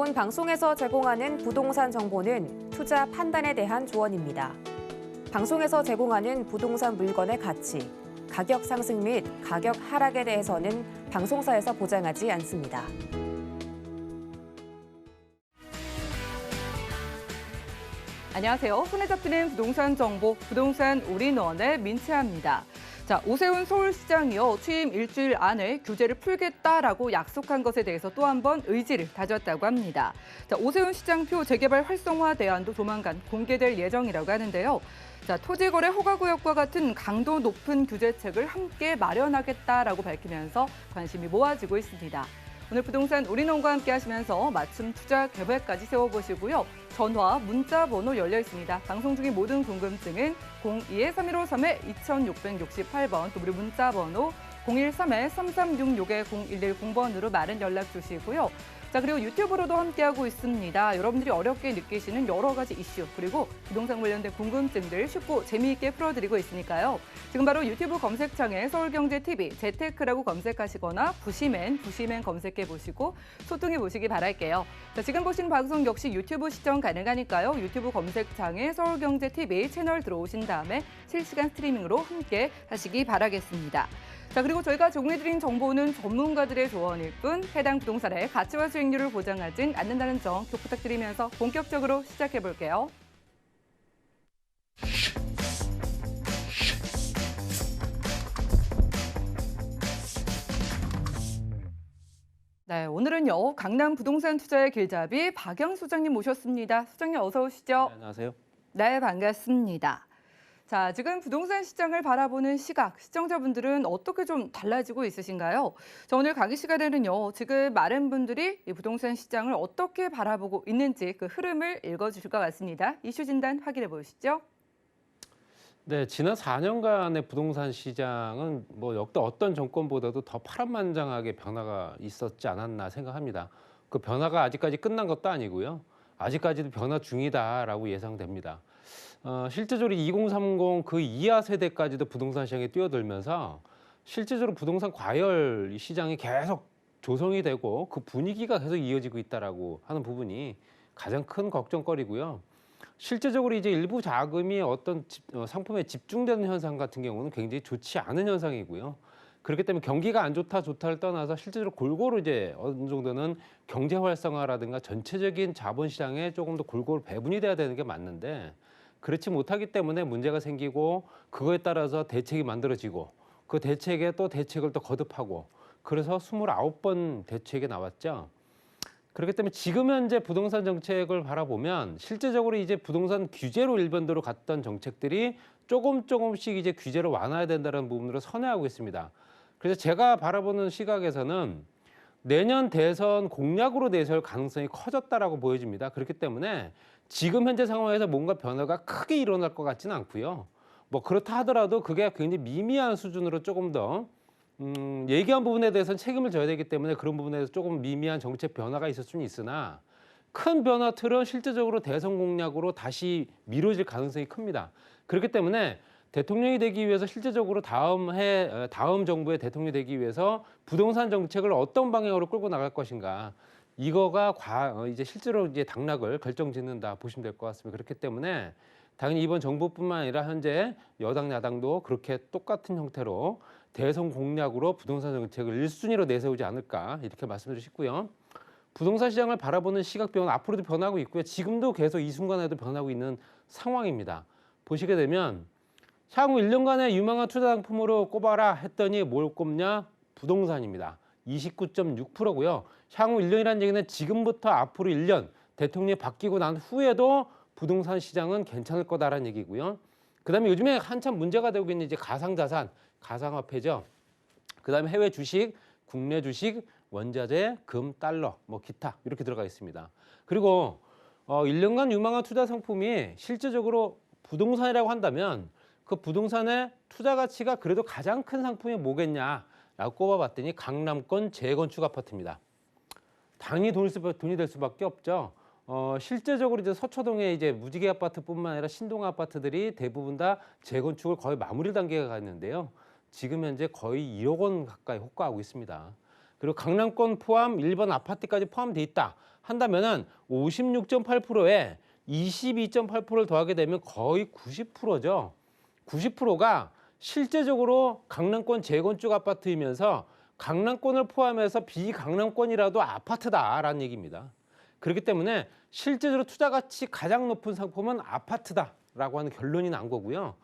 본 방송에서 제공하는 부동산 정보는 투자 판단에 대한 조언입니다. 방송에서 제공하는 부동산 물건의 가치, 가격 상승 및 가격 하락에 대해서는 방송사에서 보장하지 않습니다. 안녕하세요. 손에 잡히는 부동산 정보, 부동산 올인원의 민채아입니다. 자, 오세훈 서울시장이요. 취임 일주일 안에 규제를 풀겠다라고 약속한 것에 대해서 또 한 번 의지를 다졌다고 합니다. 자, 오세훈 시장표 재개발 활성화 대안도 조만간 공개될 예정이라고 하는데요. 자, 토지거래 허가구역과 같은 강도 높은 규제책을 함께 마련하겠다라고 밝히면서 관심이 모아지고 있습니다. 오늘 부동산 올인원과 함께 하시면서 맞춤 투자 계획까지 세워보시고요. 전화, 문자 번호 열려 있습니다. 방송 중인 모든 궁금증은 02-3153-2668번, 또 우리 문자 번호 013-3366-0110번으로 많은 연락 주시고요. 자, 그리고 유튜브로도 함께하고 있습니다. 여러분들이 어렵게 느끼시는 여러 가지 이슈, 그리고 부동산 관련된 궁금증들 쉽고 재미있게 풀어드리고 있으니까요. 지금 바로 유튜브 검색창에 서울경제TV, 재테크라고 검색하시거나 부시맨 검색해보시고 소통해보시기 바랄게요. 자, 지금 보신 방송 역시 유튜브 시청 가능하니까요. 유튜브 검색창에 서울경제TV 채널 들어오신 다음에 실시간 스트리밍으로 함께 하시기 바라겠습니다. 자, 그리고 저희가 제공해드린 정보는 전문가들의 조언일 뿐 해당 부동산의 가치와 수익률을 보장하진 않는다는 점 꼭 부탁드리면서 본격적으로 시작해볼게요. 네, 오늘은요. 강남 부동산 투자의 길잡이 박영 소장님 모셨습니다. 소장님 어서 오시죠. 네, 안녕하세요. 네, 반갑습니다. 자, 지금 부동산 시장을 바라보는 시각, 시청자분들은 어떻게 좀 달라지고 있으신가요? 자, 오늘 강의 시간에는요, 지금 많은 분들이 이 부동산 시장을 어떻게 바라보고 있는지 그 흐름을 읽어주실 것 같습니다. 이슈 진단 확인해 보시죠. 네, 지난 4년간의 부동산 시장은 뭐 역대 어떤 정권보다도 더 파란만장하게 변화가 있었지 않았나 생각합니다. 그 변화가 아직까지 끝난 것도 아니고요. 아직까지도 변화 중이다라고 예상됩니다. 실제적으로 2030 그 이하 세대까지도 부동산 시장에 뛰어들면서 실제적으로 부동산 과열 시장이 계속 조성이 되고 그 분위기가 계속 이어지고 있다라고 하는 부분이 가장 큰 걱정거리고요. 실제적으로 이제 일부 자금이 어떤 상품에 집중되는 현상 같은 경우는 굉장히 좋지 않은 현상이고요. 그렇기 때문에 경기가 안 좋다 좋다를 떠나서 실제로 골고루 이제 어느 정도는 경제 활성화라든가 전체적인 자본시장에 조금 더 골고루 배분이 돼야 되는 게 맞는데 그렇지 못하기 때문에 문제가 생기고 그거에 따라서 대책이 만들어지고 그 대책에 또 대책을 또 거듭하고 그래서 29번 대책이 나왔죠. 그렇기 때문에 지금 현재 부동산 정책을 바라보면 실제적으로 이제 부동산 규제로 일변도로 갔던 정책들이 조금씩 이제 규제를 완화해야 된다는 부분으로 선회하고 있습니다. 그래서 제가 바라보는 시각에서는 내년 대선 공약으로 내세울 가능성이 커졌다라고 보여집니다. 그렇기 때문에 지금 현재 상황에서 뭔가 변화가 크게 일어날 것 같지는 않고요. 뭐 그렇다 하더라도 그게 굉장히 미미한 수준으로 조금 더 얘기한 부분에 대해서는 책임을 져야 되기 때문에 그런 부분에 대해서 조금 미미한 정책 변화가 있을 수는 있으나 큰 변화 틀은 실제적으로 대선 공약으로 다시 미뤄질 가능성이 큽니다. 그렇기 때문에 대통령이 되기 위해서 실제적으로 다음 정부의 대통령이 되기 위해서 부동산 정책을 어떤 방향으로 끌고 나갈 것인가 이거가 이제 실제로 이제 당락을 결정짓는다 보시면 될 것 같습니다. 그렇기 때문에 당연히 이번 정부뿐만 아니라 현재 여당 야당도 그렇게 똑같은 형태로 대선 공약으로 부동산 정책을 1순위로 내세우지 않을까 이렇게 말씀드리고 싶고요. 부동산 시장을 바라보는 시각 변화 앞으로도 변하고 있고요. 지금도 계속 이 순간에도 변하고 있는 상황입니다. 보시게 되면 향후 1년간의 유망한 투자 상품으로 꼽아라 했더니 뭘 꼽냐? 부동산입니다. 29.6%고요. 향후 1년이라는 얘기는 지금부터 앞으로 1년 대통령이 바뀌고 난 후에도 부동산 시장은 괜찮을 거다라는 얘기고요. 그다음에 요즘에 한참 문제가 되고 있는 이제 가상자산, 가상화폐죠. 그다음에 해외 주식, 국내 주식, 원자재, 금, 달러, 뭐 기타 이렇게 들어가 있습니다. 그리고 1년간 유망한 투자 상품이 실제적으로 부동산이라고 한다면 그 부동산의 투자 가치가 그래도 가장 큰 상품이 뭐겠냐라고 꼽아봤더니 강남권 재건축 아파트입니다. 당연히 돈이 될 수밖에 없죠. 실제적으로 이제 서초동의 이제 무지개 아파트뿐만 아니라 신동 아파트들이 대부분 다 재건축을 거의 마무리 단계에 가 있는데요. 지금 현재 거의 1억 원 가까이 호가하고 있습니다. 그리고 강남권 포함 일반 아파트까지 포함돼 있다 한다면은 56.8%에 22.8%를 더하게 되면 거의 90%죠. 90%가 실제적으로 강남권 재건축 아파트이면서 강남권을 포함해서 비강남권이라도 아파트다라는 얘기입니다. 그렇기 때문에 실제적으로 투자 가치 가장 높은 상품은 아파트다라고 하는 결론이 난 거고요.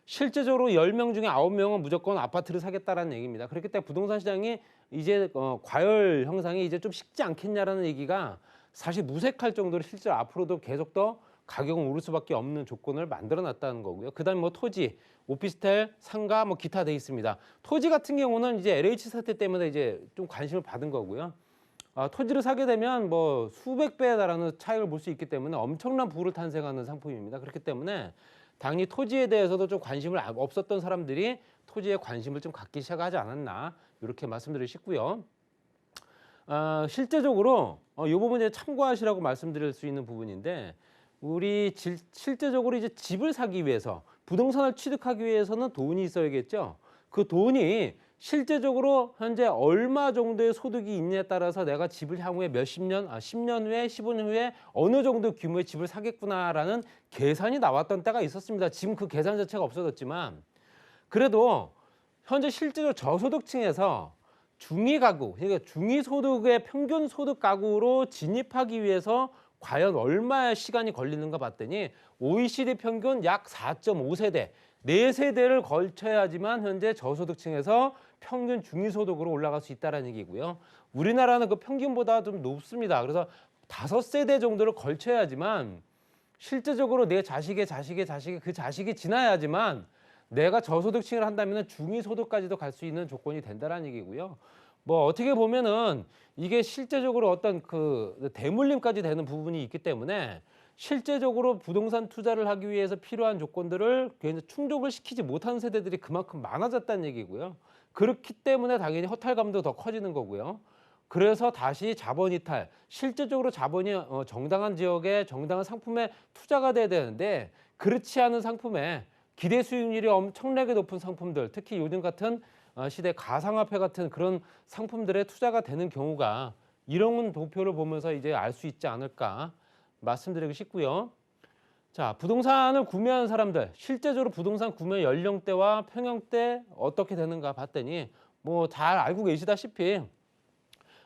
실제적으로 10명 중에 9명은 무조건 아파트를 사겠다라는 얘기입니다. 그렇기 때문에 부동산 시장이 이제 과열 형상이 이제 좀 식지 않겠냐라는 얘기가 사실 무색할 정도로 실제로 앞으로도 계속 더 가격은 오를 수밖에 없는 조건을 만들어 놨다는 거고요. 그다음에 뭐 토지, 오피스텔, 상가 뭐 기타 돼 있습니다. 토지 같은 경우는 이제 LH 사태 때문에 이제 좀 관심을 받은 거고요. 토지를 사게 되면 뭐 수백 배에 달하는 차익을 볼 수 있기 때문에 엄청난 부를 탄생하는 상품입니다. 그렇기 때문에 당연히 토지에 대해서도 좀 관심을 없었던 사람들이 토지에 관심을 좀 갖기 시작하지 않았나 이렇게 말씀드리고 싶고요. 실제적으로 이 부분 이제 참고하시라고 말씀드릴 수 있는 부분인데 우리 실제적으로 이제 집을 사기 위해서 부동산을 취득하기 위해서는 돈이 있어야겠죠. 그 돈이 실제적으로 현재 얼마 정도의 소득이 있냐에 따라서 내가 집을 향후에 몇십 년, 10년 후에, 15년 후에 어느 정도 규모의 집을 사겠구나라는 계산이 나왔던 때가 있었습니다. 지금 그 계산 자체가 없어졌지만 그래도 현재 실제로 저소득층에서 중위 가구, 그러니까 중위소득의 평균 소득 가구로 진입하기 위해서 과연 얼마의 시간이 걸리는가 봤더니 OECD 평균 약 4.5세대, 4세대를 걸쳐야지만 현재 저소득층에서 평균 중위소득으로 올라갈 수 있다는 얘기고요. 우리나라는 그 평균보다 좀 높습니다. 그래서 5세대 정도를 걸쳐야지만 실제적으로 내 자식의 그 자식이 지나야지만 내가 저소득층을 한다면 중위소득까지도 갈 수 있는 조건이 된다는 얘기고요. 뭐 어떻게 보면은 이게 실제적으로 어떤 그 대물림까지 되는 부분이 있기 때문에 실제적으로 부동산 투자를 하기 위해서 필요한 조건들을 충족을 시키지 못하는 세대들이 그만큼 많아졌다는 얘기고요. 그렇기 때문에 당연히 허탈감도 더 커지는 거고요. 그래서 다시 자본 이탈, 실제적으로 자본이 정당한 지역에 정당한 상품에 투자가 돼야 되는데 그렇지 않은 상품에 기대 수익률이 엄청나게 높은 상품들, 특히 요즘 같은 시대 가상화폐 같은 그런 상품들에 투자가 되는 경우가 이런 도표를 보면서 이제 알 수 있지 않을까 말씀드리고 싶고요. 자, 부동산을 구매하는 사람들, 실제적으로 부동산 구매 연령대와 평형대 어떻게 되는가 봤더니 뭐 잘 알고 계시다시피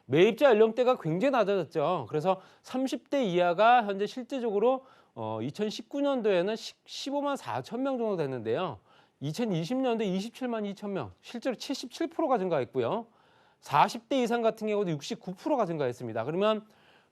매입자 연령대가 굉장히 낮아졌죠. 그래서 30대 이하가 현재 실제적으로 2019년도에는 15만 4천 명 정도 됐는데요. 2020년도에 27만 2천 명, 실제로 77%가 증가했고요. 40대 이상 같은 경우도 69%가 증가했습니다. 그러면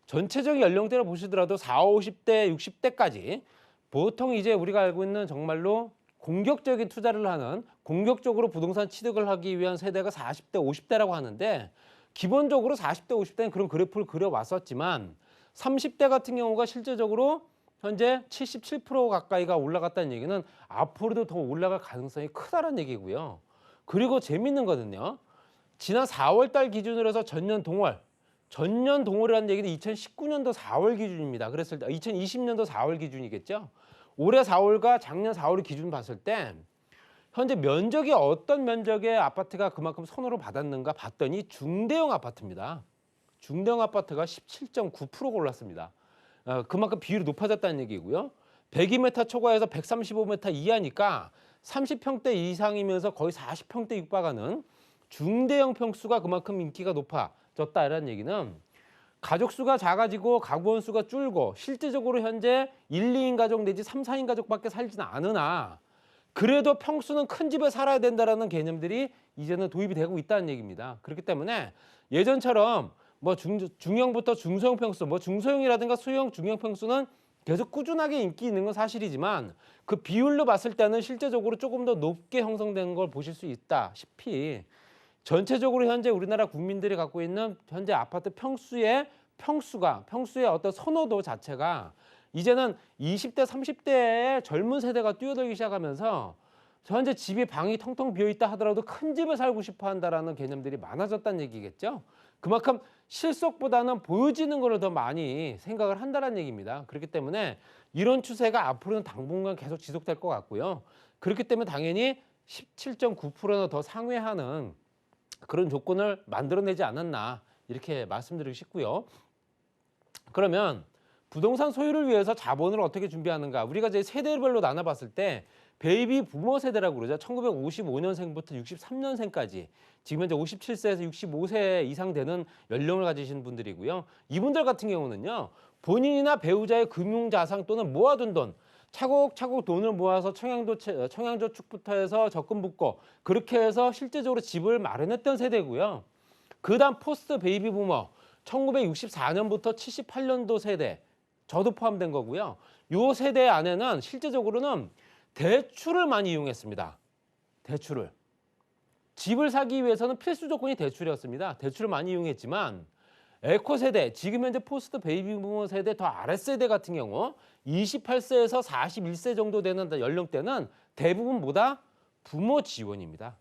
전체적인 연령대를 보시더라도 40, 50대, 60대까지 보통 이제 우리가 알고 있는 정말로 공격적인 투자를 하는 공격적으로 부동산 취득을 하기 위한 세대가 40대, 50대라고 하는데 기본적으로 40대, 50대는 그런 그래프를 그려왔었지만 30대 같은 경우가 실제적으로 현재 77% 가까이가 올라갔다는 얘기는 앞으로도 더 올라갈 가능성이 크다는 얘기고요. 그리고 재밌는 거는요. 지난 4월 달 기준으로 해서 전년 동월이라는 얘기는 2019년도 4월 기준입니다. 그랬을 때 2020년도 4월 기준이겠죠. 올해 4월과 작년 4월 기준 봤을 때 현재 면적이 어떤 면적의 아파트가 그만큼 선호를 받았는가 봤더니 중대형 아파트입니다. 중대형 아파트가 17.9%가 올랐습니다. 그만큼 비율이 높아졌다는 얘기고요. 102m 초과해서 135m 이하니까 30평대 이상이면서 거의 40평대 육박하는 중대형 평수가 그만큼 인기가 높아졌다라는 얘기는 가족 수가 작아지고 가구원 수가 줄고 실제적으로 현재 1, 2인 가족 내지 3, 4인 가족밖에 살지는 않으나 그래도 평수는 큰 집에 살아야 된다라는 개념들이 이제는 도입이 되고 있다는 얘기입니다. 그렇기 때문에 예전처럼 뭐 중형부터 중소형 평수, 뭐 중소형이라든가 소형, 중형 평수는 계속 꾸준하게 인기 있는 건 사실이지만 그 비율로 봤을 때는 실제적으로 조금 더 높게 형성된 걸 보실 수 있다시피 전체적으로 현재 우리나라 국민들이 갖고 있는 현재 아파트 평수의 어떤 선호도 자체가 이제는 20대, 30대의 젊은 세대가 뛰어들기 시작하면서 현재 집이 방이 텅텅 비어있다 하더라도 큰 집에 살고 싶어 한다라는 개념들이 많아졌다는 얘기겠죠. 그만큼 실속보다는 보여지는 거를 더 많이 생각을 한다는 얘기입니다. 그렇기 때문에 이런 추세가 앞으로는 당분간 계속 지속될 것 같고요. 그렇기 때문에 당연히 17.9%나 더 상회하는 그런 조건을 만들어내지 않았나 이렇게 말씀드리고 싶고요. 그러면 부동산 소유를 위해서 자본을 어떻게 준비하는가? 우리가 이제 세대별로 나눠봤을 때 베이비 부머 세대라고 그러죠. 1955년생부터 63년생까지 지금 현재 57세에서 65세 이상 되는 연령을 가지신 분들이고요. 이분들 같은 경우는요. 본인이나 배우자의 금융자산 또는 모아둔 돈, 차곡차곡 돈을 모아서 청양저축부터 해서 적금 붓고 그렇게 해서 실제적으로 집을 마련했던 세대고요. 그다음 포스트 베이비 부머 1964년부터 78년도 세대 저도 포함된 거고요. 이 세대 안에는 실제적으로는 대출을 많이 이용했습니다. 대출을. 집을 사기 위해서는 필수 조건이 대출이었습니다. 대출을 많이 이용했지만 에코 세대, 지금 현재 포스트 베이비 부머 세대 더 아랫세대 같은 경우 28세에서 41세 정도 되는 연령대는 대부분 뭐다? 부모 지원입니다.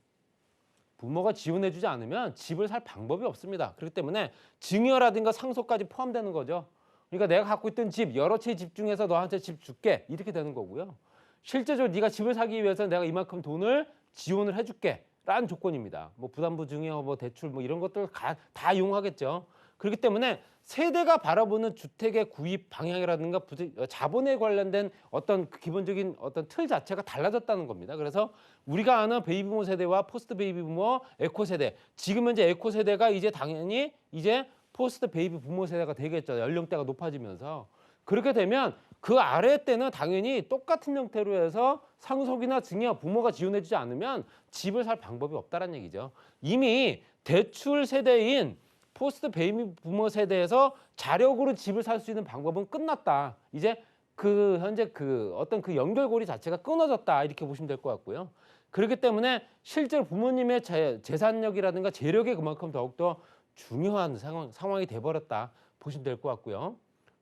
부모가 지원해주지 않으면 집을 살 방법이 없습니다. 그렇기 때문에 증여라든가 상속까지 포함되는 거죠. 그러니까 내가 갖고 있던 집 여러 채 집 중에서 너한테 집 줄게 이렇게 되는 거고요. 실제적으로 네가 집을 사기 위해서 내가 이만큼 돈을 지원을 해줄게 라는 조건입니다. 뭐 부담부 증여, 뭐 대출 뭐 이런 것들 다 이용하겠죠. 그렇기 때문에 세대가 바라보는 주택의 구입 방향이라든가 자본에 관련된 어떤 기본적인 어떤 틀 자체가 달라졌다는 겁니다. 그래서 우리가 아는 베이비부머 세대와 포스트 베이비부머 에코 세대, 지금 현재 에코 세대가 이제 당연히 이제 포스트 베이비 부머 세대가 되겠죠. 연령대가 높아지면서. 그렇게 되면 그 아래 때는 당연히 똑같은 형태로 해서 상속이나 증여 부모가 지원해주지 않으면 집을 살 방법이 없다는 얘기죠. 이미 대출 세대인 포스트 베이비 부머 세대에서 자력으로 집을 살 수 있는 방법은 끝났다. 이제 그 현재 그 어떤 그 연결고리 자체가 끊어졌다 이렇게 보시면 될 것 같고요. 그렇기 때문에 실제로 부모님의 재산력이라든가 재력이 그만큼 더욱더 중요한 상황이 돼버렸다 보시면 될 것 같고요.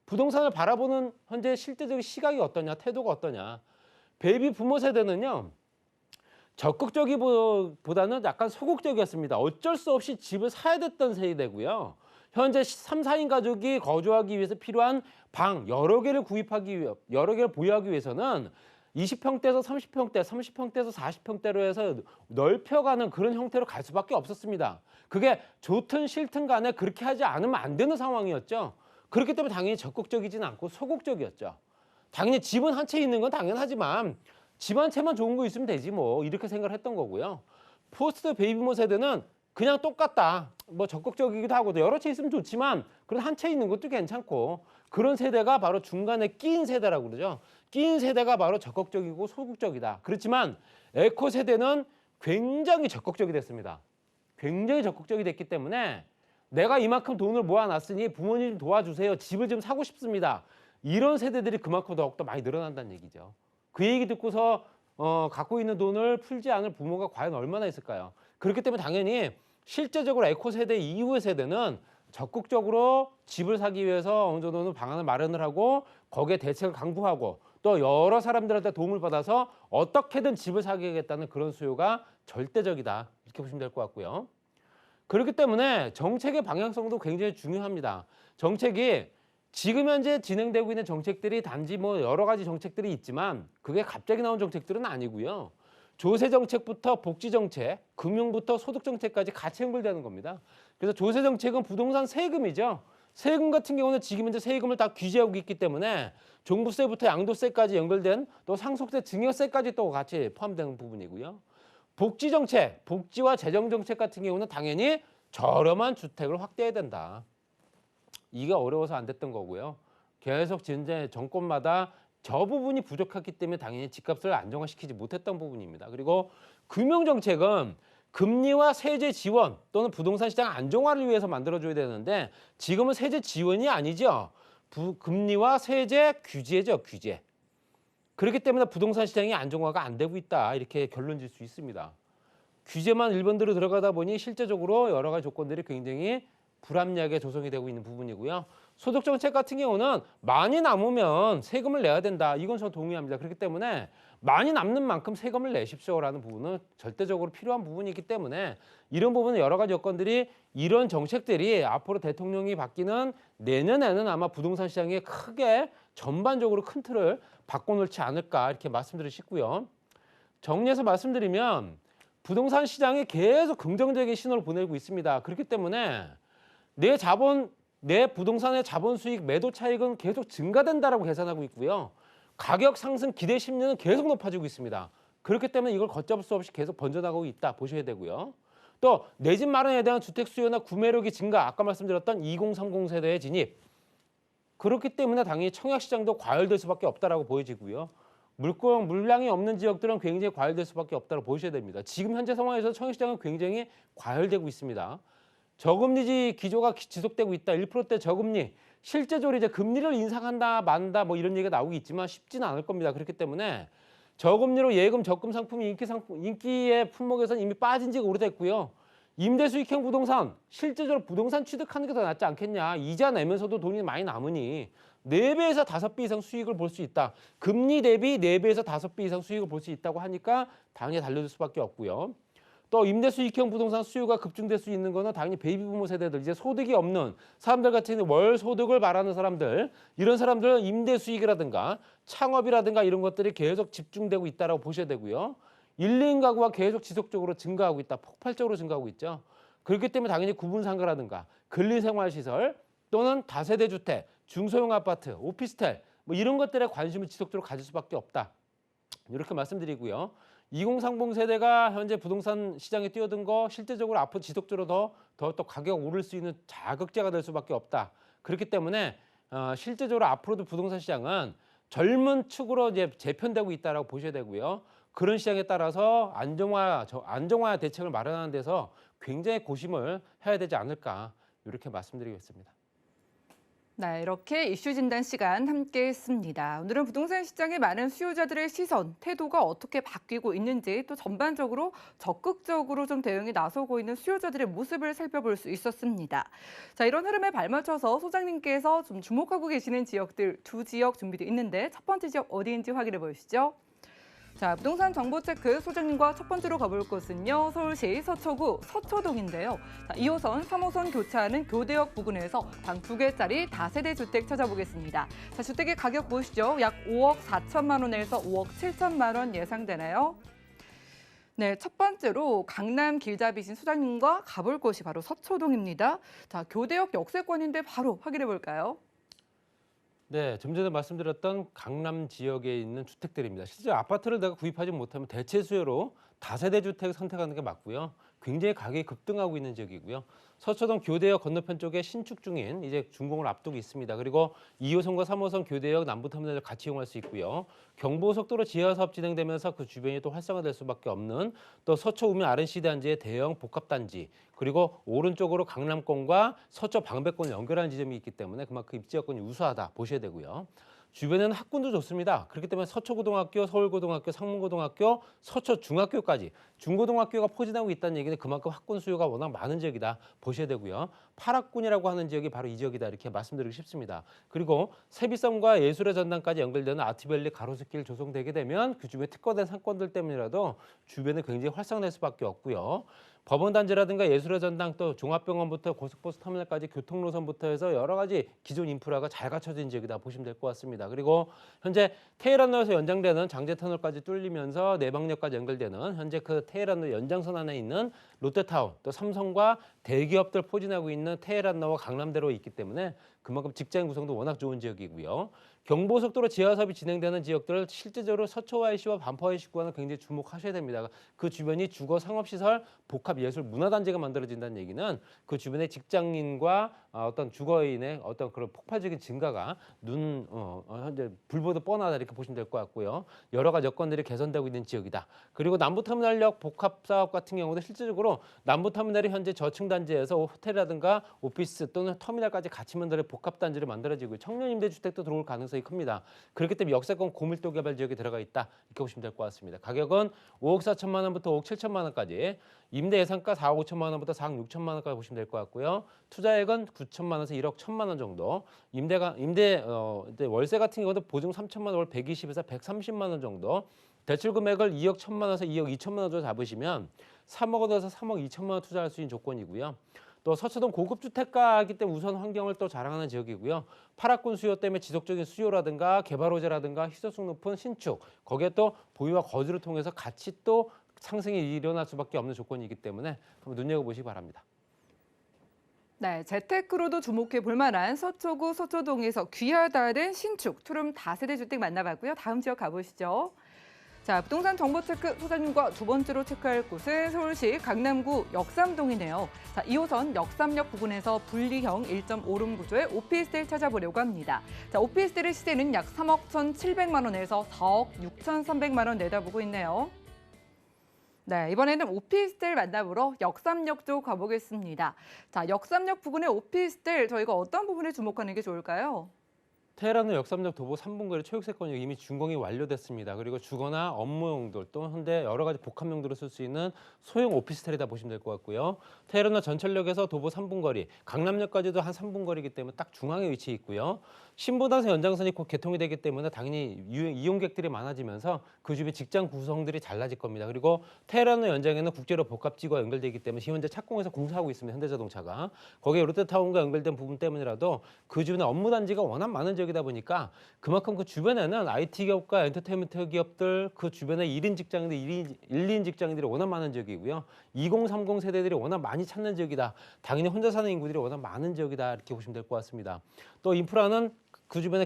부동산을 바라보는 현재 실제적인 시각이 어떠냐, 태도가 어떠냐. 베이비 부머 세대는요. 적극적이보다는 약간 소극적이었습니다. 어쩔 수 없이 집을 사야 됐던 세대고요. 현재 3, 4인 가족이 거주하기 위해서 필요한 방 여러 개를 여러 개를 보유하기 위해서는 20평대에서 30평대, 30평대에서 40평대로 해서 넓혀가는 그런 형태로 갈 수밖에 없었습니다. 그게 좋든 싫든 간에 그렇게 하지 않으면 안 되는 상황이었죠. 그렇기 때문에 당연히 적극적이지는 않고 소극적이었죠. 당연히 집은 한 채 있는 건 당연하지만 집 한 채만 좋은 거 있으면 되지 뭐 이렇게 생각을 했던 거고요. 포스트 베이비부머 세대는 그냥 똑같다. 뭐 적극적이기도 하고 여러 채 있으면 좋지만 그런 한 채 있는 것도 괜찮고 그런 세대가 바로 중간에 끼인 세대라고 그러죠. 끼인 세대가 바로 적극적이고 소극적이다. 그렇지만 에코 세대는 굉장히 적극적이 됐습니다. 굉장히 적극적이 됐기 때문에 내가 이만큼 돈을 모아놨으니 부모님 좀 도와주세요. 집을 좀 사고 싶습니다. 이런 세대들이 그만큼 더욱더 많이 늘어난다는 얘기죠. 그 얘기 듣고서 갖고 있는 돈을 풀지 않을 부모가 과연 얼마나 있을까요? 그렇기 때문에 당연히 실제적으로 에코 세대 이후의 세대는 적극적으로 집을 사기 위해서 어느 정도는 방안을 마련을 하고 거기에 대책을 강구하고 또 여러 사람들한테 도움을 받아서 어떻게든 집을 사겠다는 그런 수요가 절대적이다. 이렇게 보시면 될 것 같고요. 그렇기 때문에 정책의 방향성도 굉장히 중요합니다. 정책이 지금 현재 진행되고 있는 정책들이 단지 뭐 여러 가지 정책들이 있지만 그게 갑자기 나온 정책들은 아니고요. 조세 정책부터 복지 정책, 금융부터 소득 정책까지 같이 연결되는 겁니다. 그래서 조세 정책은 부동산 세금이죠. 세금 같은 경우는 지금 현재 세금을 다 규제하고 있기 때문에 종부세부터 양도세까지 연결된 또 상속세, 증여세까지 또 같이 포함되는 부분이고요. 복지 정책, 복지와 재정 정책 같은 경우는 당연히 저렴한 주택을 확대해야 된다. 이게 어려워서 안 됐던 거고요. 계속 현재 정권마다 저 부분이 부족했기 때문에 당연히 집값을 안정화시키지 못했던 부분입니다. 그리고 금융정책은 금리와 세제 지원 또는 부동산 시장 안정화를 위해서 만들어줘야 되는데 지금은 세제 지원이 아니죠. 금리와 세제 규제죠. 규제. 그렇기 때문에 부동산 시장이 안정화가 안 되고 있다. 이렇게 결론 질 수 있습니다. 규제만 일본대로 들어가다 보니 실제적으로 여러 가지 조건들이 굉장히 불합리하게 조성이 되고 있는 부분이고요. 소득 정책 같은 경우는 많이 남으면 세금을 내야 된다. 이건 저 동의합니다. 그렇기 때문에 많이 남는 만큼 세금을 내십시오라는 부분은 절대적으로 필요한 부분이기 때문에 이런 부분은 여러 가지 여건들이 이런 정책들이 앞으로 대통령이 바뀌는 내년에는 아마 부동산 시장에 크게 전반적으로 큰 틀을 바꿔놓지 않을까 이렇게 말씀드리고 싶고요. 정리해서 말씀드리면 부동산 시장이 계속 긍정적인 신호를 보내고 있습니다. 그렇기 때문에 내 자본, 내 부동산의 자본 수익 매도 차익은 계속 증가된다라고 계산하고 있고요. 가격 상승 기대 심리는 계속 높아지고 있습니다. 그렇기 때문에 이걸 걷잡을 수 없이 계속 번져나가고 있다 보셔야 되고요. 또 내 집 마련에 대한 주택 수요나 구매력이 증가, 아까 말씀드렸던 2030 세대의 진입. 그렇기 때문에 당연히 청약 시장도 과열될 수밖에 없다라고 보여지고요. 물량이 없는 지역들은 굉장히 과열될 수밖에 없다고 보셔야 됩니다. 지금 현재 상황에서 청약 시장은 굉장히 과열되고 있습니다. 저금리 기조가 지속되고 있다. 1%대 저금리. 실제적으로 이제 금리를 인상한다, 만다 뭐 이런 얘기가 나오고 있지만 쉽지는 않을 겁니다. 그렇기 때문에 저금리로 예금, 적금 상품이 인기의 품목에서는 이미 빠진 지가 오래됐고요. 임대 수익형 부동산, 실제적으로 부동산 취득하는 게 더 낫지 않겠냐. 이자 내면서도 돈이 많이 남으니 4배에서 5배 이상 수익을 볼 수 있다. 금리 대비 4배에서 5배 이상 수익을 볼 수 있다고 하니까 당연히 달려들 수밖에 없고요. 또 임대 수익형 부동산 수요가 급증될 수 있는 거는 당연히 베이비 부모 세대들, 이제 소득이 없는 사람들 같은 월 소득을 바라는 사람들, 이런 사람들은 임대 수익이라든가 창업이라든가 이런 것들이 계속 집중되고 있다고 보셔야 되고요. 1, 2인 가구가 계속 지속적으로 증가하고 있다. 폭발적으로 증가하고 있죠. 그렇기 때문에 당연히 구분상가라든가 근린생활시설 또는 다세대 주택, 중소형 아파트, 오피스텔 뭐 이런 것들에 관심을 지속적으로 가질 수밖에 없다. 이렇게 말씀드리고요. 2030 세대가 현재 부동산 시장에 뛰어든 거 실제적으로 앞으로 지속적으로 더 가격 오를 수 있는 자극제가 될 수밖에 없다. 그렇기 때문에 실제적으로 앞으로도 부동산 시장은 젊은 축으로 이제 재편되고 있다라고 보셔야 되고요. 그런 시장에 따라서 안정화 대책을 마련하는 데서 굉장히 고심을 해야 되지 않을까 이렇게 말씀드리겠습니다. 네, 이렇게 이슈 진단 시간 함께 했습니다. 오늘은 부동산 시장에 많은 수요자들의 시선, 태도가 어떻게 바뀌고 있는지 또 전반적으로 적극적으로 좀 대응에 나서고 있는 수요자들의 모습을 살펴볼 수 있었습니다. 자, 이런 흐름에 발맞춰서 소장님께서 좀 주목하고 계시는 지역들 2지역 준비되어 있는데 첫 번째 지역 어디인지 확인해 보시죠. 자, 부동산 정보체크 소장님과 첫 번째로 가볼 곳은요. 서울시 서초구 서초동인데요. 자, 2호선, 3호선 교차하는 교대역 부근에서 방 2개짜리 다세대 주택 찾아보겠습니다. 자, 주택의 가격 보시죠. 약 5억 4천만 원에서 5억 7천만 원 예상되나요? 네, 첫 번째로 강남 길잡이신 소장님과 가볼 곳이 바로 서초동입니다. 자, 교대역 역세권인데 바로 확인해 볼까요? 네, 좀 전에 말씀드렸던 강남 지역에 있는 주택들입니다. 실제 아파트를 내가 구입하지 못하면 대체 수요로 다세대 주택을 선택하는 게 맞고요. 굉장히 가격이 급등하고 있는 지역이고요. 서초동 교대역 건너편 쪽에 신축 중인 이제 준공을 앞두고 있습니다. 그리고 2호선과 3호선 교대역 남부터미널을 같이 이용할 수 있고요. 경부고속도로 지하 사업 진행되면서 그 주변이 또 활성화될 수밖에 없는 또 서초 우면 RNC 단지의 대형 복합단지, 그리고 오른쪽으로 강남권과 서초 방배권을 연결하는 지점이 있기 때문에 그만큼 입지 여건이 우수하다 보셔야 되고요. 주변에는 학군도 좋습니다. 그렇기 때문에 서초고등학교, 서울고등학교, 상문고등학교, 서초중학교까지 중고등학교가 포진하고 있다는 얘기는 그만큼 학군 수요가 워낙 많은 지역이다 보셔야 되고요. 8학군이라고 하는 지역이 바로 이 지역이다 이렇게 말씀드리고 싶습니다. 그리고 세비섬과 예술의 전당까지 연결되는 아트밸리 가로수길 조성되게 되면 그 주변에 특화된 상권들 때문이라도 주변에 굉장히 활성화될 수밖에 없고요. 법원단지라든가 예술의 전당 또 종합병원부터 고속버스 터미널까지 교통노선부터 해서 여러 가지 기존 인프라가 잘 갖춰진 지역이다 보시면 될 것 같습니다. 그리고 현재 테헤란로에서 연장되는 장제터널까지 뚫리면서 내방역까지 연결되는 현재 그 테헤란로 연장선 안에 있는 롯데타운 또 삼성과 대기업들 포진하고 있는 테헤란로와 강남대로 있기 때문에 그만큼 직장 구성도 워낙 좋은 지역이고요. 경부고속도로 지하 사업이 진행되는 지역들을 실제적으로 서초YC와 반포YC구간을 굉장히 주목하셔야 됩니다. 그 주변이 주거 상업시설 복합 예술 문화단지가 만들어진다는 얘기는 그 주변의 직장인과 어떤 주거인의 어떤 그런 폭발적인 증가가 현재 불보듯 뻔하다 이렇게 보시면 될 것 같고요. 여러 가지 여건들이 개선되고 있는 지역이다. 그리고 남부터미널역 복합 사업 같은 경우도 실질적으로 남부터미널이 현재 저층 단지에서 호텔이라든가 오피스 또는 터미널까지 같이 만드는 복합 단지를 만들어지고 청년 임대주택도 들어올 가능성이 큽니다. 그렇기 때문에 역세권 고밀도 개발 지역에 들어가 있다 이렇게 보시면 될 것 같습니다. 가격은 5억 4천만 원부터 5억 7천만 원까지, 임대 예상가 4억 5천만 원부터 4억 6천만 원까지 보시면 될 것 같고요. 투자액은 9천만 원에서 1억 1천만 원 정도. 임대 월세 같은 경우도 보증 3천만 원, 월 120에서 130만 원 정도. 대출 금액을 2억 1천만 원에서 2억 2천만 원 정도 잡으시면 3억 원에서 3억 2천만 원 투자할 수 있는 조건이고요. 또 서초동 고급 주택가이기 때문에 우선 환경을 또 자랑하는 지역이고요. 8학군 수요 때문에 지속적인 수요라든가 개발 호재라든가 희소성 높은 신축, 거기에 또 보유와 거주를 통해서 같이 또 상승이 일어날 수밖에 없는 조건이기 때문에 한번 눈여겨보시기 바랍니다. 네, 재테크로도 주목해 볼 만한 서초구 서초동에서 귀하다는 신축 투룸 다세대 주택 만나봤고요. 다음 지역 가보시죠. 자, 부동산 정보 체크 소장님과 두 번째로 체크할 곳은 서울시 강남구 역삼동이네요. 자, 2호선 역삼역 부근에서 분리형 1.5룸 구조의 오피스텔 찾아보려고 합니다. 자, 오피스텔의 시세는 약 3억 1,700만 원에서 4억 6,300만 원 내다보고 있네요. 네, 이번에는 오피스텔 만나보러 역삼역 쪽 가보겠습니다. 자, 역삼역 부근의 오피스텔 저희가 어떤 부분에 주목하는 게 좋을까요? 테헤란의 역삼역 도보 3분거리 초역세권이 이미 준공이 완료됐습니다. 그리고 주거나 업무 용도 또 현대 여러 가지 복합 용도로 쓸 수 있는 소형 오피스텔이다 보시면 될 것 같고요. 테헤란의 전철역에서 도보 3분거리, 강남역까지도 한 3분거리이기 때문에 딱 중앙에 위치해 있고요. 신부단선 연장선이 곧 개통이 되기 때문에 당연히 이용객들이 많아지면서 그 주변 직장 구성들이 달라질 겁니다. 그리고 테헤란의 연장에는 국제로 복합지구가 연결되기 때문에 현재 착공해서 공사하고 있습니다. 현대자동차가. 거기에 롯데타운과 연결된 부분 때문이라도 그 주변에 업무 단지가 워낙 많은 지역이다 보니까 그만큼 그 주변에는 IT 기업과 엔터테인먼트 기업들 그 주변에 1인 직장인들, 1인 직장인들이 워낙 많은 지역이고요. 2030 세대들이 워낙 많이 찾는 지역이다. 당연히 혼자 사는 인구들이 워낙 많은 지역이다. 이렇게 보시면 될 것 같습니다. 또 인프라는 그 주변에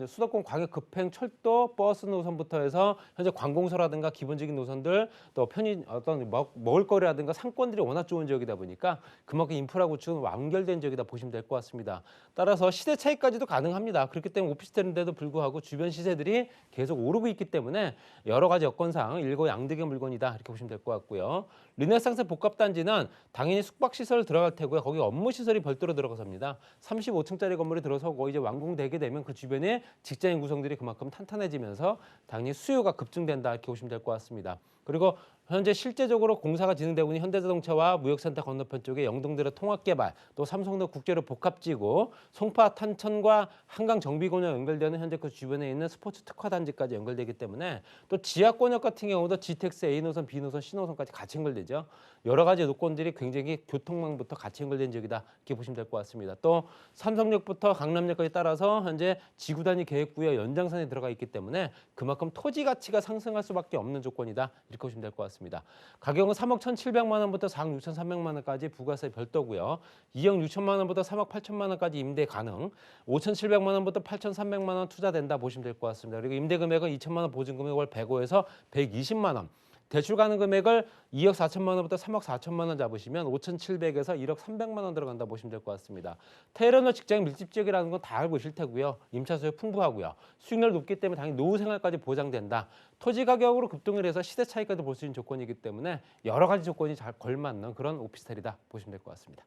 수도권 광역 급행 철도 버스 노선부터 해서 현재 관공서라든가 기본적인 노선들 또 어떤 먹을거리라든가 상권들이 워낙 좋은 지역이다 보니까 그만큼 인프라 구축은 완결된 지역이다 보시면 될 것 같습니다. 따라서 시세 차이까지도 가능합니다. 그렇기 때문에 오피스텔인데도 불구하고 주변 시세들이 계속 오르고 있기 때문에 여러 가지 여건상 일거양득의 물건이다 이렇게 보시면 될 것 같고요. 르네상스 복합단지는 당연히 숙박시설 들어갈 테고요. 거기 업무시설이 별도로 들어갑니다. 35층짜리 건물이 들어서고 이제 완공되게 되면 그 주변에 직장인 구성들이 그만큼 탄탄해지면서 당연히 수요가 급증된다 이렇게 보시면 될 것 같습니다. 그리고 현재 실제적으로 공사가 진행되고 있는 현대자동차와 무역센터 건너편 쪽에 영동대로 통합개발, 또 삼성도 국제로 복합지구, 송파 탄천과 한강 정비공역 연결되는 현재 그 주변에 있는 스포츠 특화단지까지 연결되기 때문에 또 지하권역 같은 경우도 GTX A노선, B노선, C노선까지 같이 연결되죠. 여러 가지 노건들이 굉장히 교통망부터 같이 연결된 지역이다 이렇게 보시면 될 것 같습니다. 또 삼성역부터 강남역까지 따라서 현재 지구단위 계획구역 연장선에 들어가 있기 때문에 그만큼 토지 가치가 상승할 수밖에 없는 조건이다 이렇게 보시면 될 것 같습니다. 가격은 3억 1,700만 원부터 4억 6,300만 원까지 부가세 별도고요. 2억 6천만 원부터 3억 8천만 원까지 임대 가능. 5,700만 원부터 8,300만 원 투자된다 보시면 될 것 같습니다. 그리고 임대 금액은 2천만 원 보증금액 월 105에서 120만 원. 대출 가능 금액을 2억 4천만 원부터 3억 4천만 원 잡으시면 5,700에서 1억 300만 원 들어간다 보시면 될 것 같습니다. 테헤란의 직장 밀집 지역이라는 건 다 알고 있을 테고요. 임차 수요 풍부하고요. 수익률 높기 때문에 당연히 노후 생활까지 보장된다. 토지 가격으로 급등을 해서 시세 차이까지 볼 수 있는 조건이기 때문에 여러 가지 조건이 잘 걸맞는 그런 오피스텔이다 보시면 될 것 같습니다.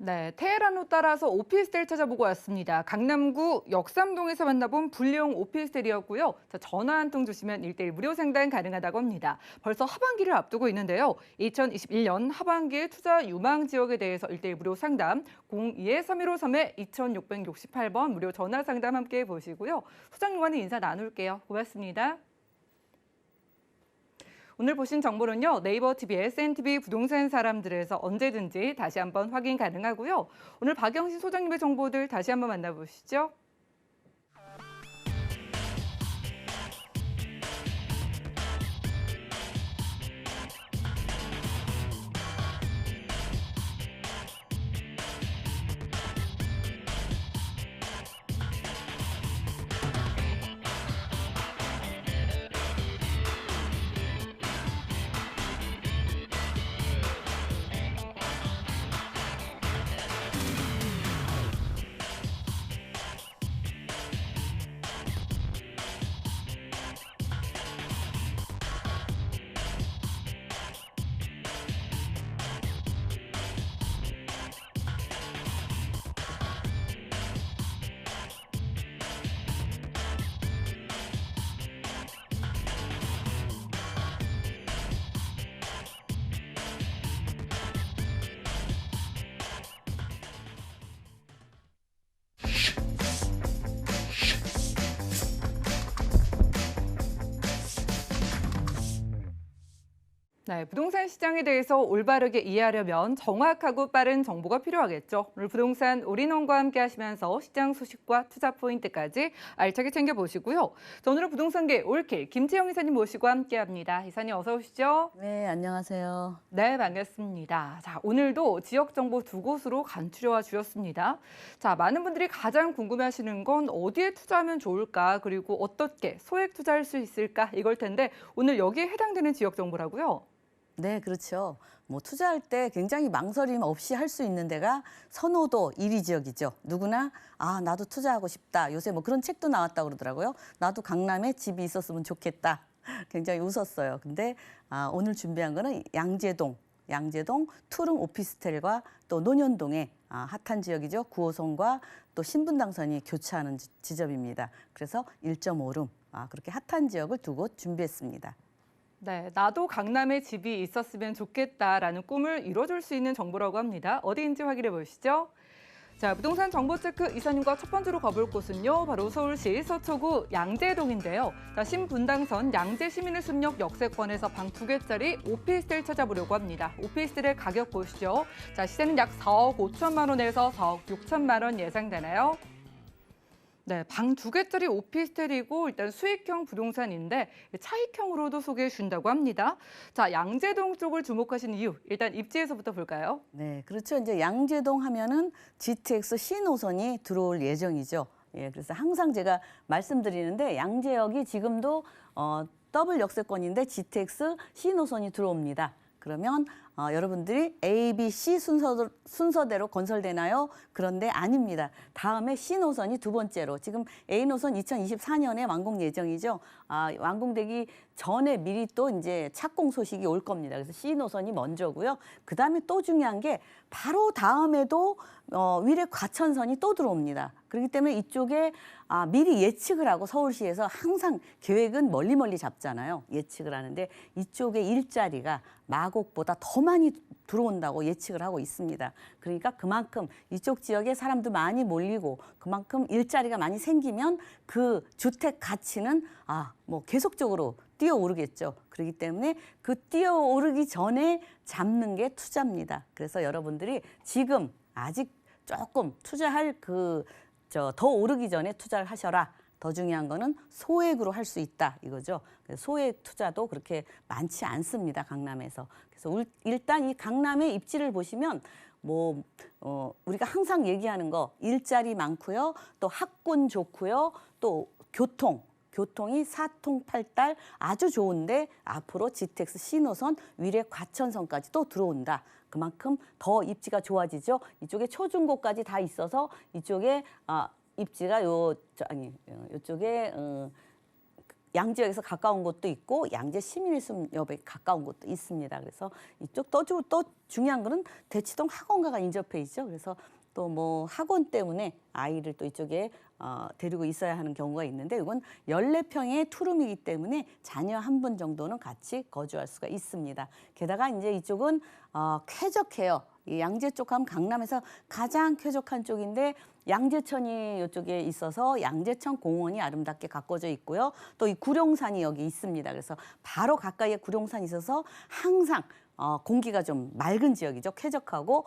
네, 테헤란로 따라서 오피스텔 찾아보고 왔습니다. 강남구 역삼동에서 만나본 분리형 오피스텔이었고요. 자, 전화 한 통 주시면 1:1 무료 상담 가능하다고 합니다. 벌써 하반기를 앞두고 있는데요. 2021년 하반기의 투자 유망 지역에 대해서 1:1 무료 상담 02-3153-2668번 무료 전화 상담 함께 보시고요. 소장님과는 인사 나눌게요. 고맙습니다. 오늘 보신 정보는요. 네이버 TV, SNTV 부동산 사람들에서 언제든지 다시 한번 확인 가능하고요. 오늘 박영신 소장님의 정보들 다시 한번 만나보시죠. 네, 부동산 시장에 대해서 올바르게 이해하려면 정확하고 빠른 정보가 필요하겠죠. 오늘 부동산 올인원과 함께 하시면서 시장 소식과 투자 포인트까지 알차게 챙겨보시고요. 자, 오늘은 부동산계 올킬 김채영 이사님 모시고 함께합니다. 이사님 어서 오시죠. 네, 안녕하세요. 네, 반갑습니다. 자, 오늘도 지역 정보 두 곳으로 간추려와 주셨습니다. 자, 많은 분들이 가장 궁금해하시는 건 어디에 투자하면 좋을까, 그리고 어떻게 소액 투자할 수 있을까 이걸 텐데 오늘 여기에 해당되는 지역 정보라고요? 네, 그렇죠. 뭐 투자할 때 굉장히 망설임 없이 할 수 있는 데가 선호도 1위 지역이죠. 누구나 나도 투자하고 싶다. 요새 뭐 그런 책도 나왔다고 그러더라고요. 나도 강남에 집이 있었으면 좋겠다. 굉장히 웃었어요. 근데 오늘 준비한 거는 양재동 투룸 오피스텔과 또 논현동의 핫한 지역이죠. 9호선과 또 신분당선이 교차하는 지점입니다. 그래서 1.5룸 그렇게 핫한 지역을 두 곳 준비했습니다. 네, 나도 강남에 집이 있었으면 좋겠다라는 꿈을 이뤄줄 수 있는 정보라고 합니다. 어디인지 확인해 보시죠. 자, 부동산 정보체크 이사님과 첫 번째로 가볼 곳은요. 바로 서울시 서초구 양재동인데요. 자, 신분당선 양재시민의 숲역 역세권에서 방 2개짜리 오피스텔 찾아보려고 합니다. 오피스텔의 가격 보시죠. 자, 시세는 약 4억 5천만 원에서 4억 6천만 원 예상되나요? 네, 방 2개짜리 오피스텔이고 일단 수익형 부동산인데 차익형으로도 소개해 준다고 합니다. 자, 양재동 쪽을 주목하신 이유, 일단 입지에서부터 볼까요? 네, 그렇죠. 이제 양재동 하면은 GTX 신호선이 들어올 예정이죠. 예, 그래서 항상 제가 말씀드리는데 양재역이 지금도 더블 역세권인데 GTX 신호선이 들어옵니다. 그러면 여러분들이 A, B, C 순서대로 건설되나요? 그런데 아닙니다. 다음에 C 노선이 두 번째로 지금 A 노선 2024년에 완공 예정이죠. 완공되기 전에 미리 또 이제 착공 소식이 올 겁니다. 그래서 C 노선이 먼저고요. 그다음에 또 중요한 게 바로 다음에도 위례 과천선이 또 들어옵니다. 그렇기 때문에 이쪽에 미리 예측을 하고 서울시에서 항상 계획은 멀리 잡잖아요. 예측을 하는데 이쪽에 일자리가 마곡보다 더 많이 들어온다고 예측을 하고 있습니다. 그러니까 그만큼 이쪽 지역에 사람도 많이 몰리고 그만큼 일자리가 많이 생기면 그 주택 가치는 뭐 계속적으로 뛰어오르겠죠. 그렇기 때문에 그 뛰어오르기 전에 잡는 게 투자입니다. 그래서 여러분들이 지금 아직 조금 투자할 더 오르기 전에 투자를 하셔라. 더 중요한 거는 소액으로 할 수 있다 이거죠. 그래서 소액 투자도 그렇게 많지 않습니다. 강남에서. 그래서 일단 이 강남의 입지를 보시면 우리가 항상 얘기하는 거 일자리 많고요. 또 학군 좋고요. 또 교통이 사통팔달 아주 좋은데 앞으로 GTX 신호선 위례 과천선까지 또 들어온다. 그만큼 더 입지가 좋아지죠. 이쪽에 초중고까지 다 있어서 이쪽에 입지가 이쪽에 양지역에서 가까운 곳도 있고 양재 시민의 숲역에 가까운 곳도 있습니다. 그래서 이쪽 또 중요한 거는 대치동 학원가가 인접해 있죠. 그래서 또 뭐 학원 때문에 아이를 또 이쪽에 데리고 있어야 하는 경우가 있는데 이건 14평의 투룸이기 때문에 자녀 한 분 정도는 같이 거주할 수가 있습니다. 게다가 이제 이쪽은 쾌적해요. 이 양재 쪽 하면 강남에서 가장 쾌적한 쪽인데 양재천이 이쪽에 있어서 양재천 공원이 아름답게 가꿔져 있고요. 또 이 구룡산이 여기 있습니다. 그래서 바로 가까이에 구룡산이 있어서 항상 공기가 좀 맑은 지역이죠. 쾌적하고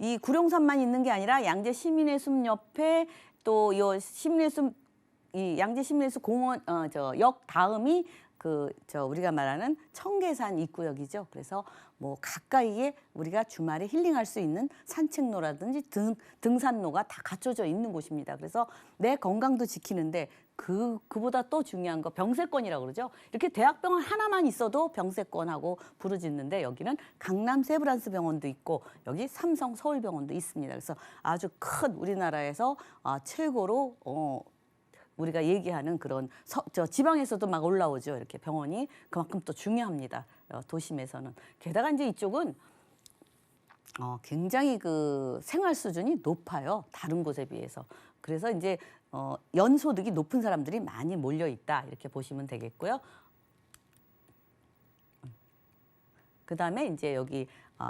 이 구룡산만 있는 게 아니라 양재 시민의 숲 옆에 또 이 시민의 숲 양재 시민의 숲 공원 역 다음이 우리가 말하는 청계산 입구역이죠. 그래서 뭐 가까이에 우리가 주말에 힐링할 수 있는 산책로라든지 등산로가 다 갖춰져 있는 곳입니다. 그래서 내 건강도 지키는데 그보다 또 중요한 거 병세권이라고 그러죠. 이렇게 대학병원 하나만 있어도 병세권하고 부르짖는데 여기는 강남 세브란스 병원도 있고 여기 삼성 서울병원도 있습니다. 그래서 아주 큰 우리나라에서 최고로 우리가 얘기하는 그런 지방에서도 막 올라오죠. 이렇게 병원이 그만큼 또 중요합니다. 도심에서는. 게다가 이제 이쪽은 굉장히 그 생활 수준이 높아요. 다른 곳에 비해서. 그래서 이제 연소득이 높은 사람들이 많이 몰려 있다. 이렇게 보시면 되겠고요. 그다음에 이제 여기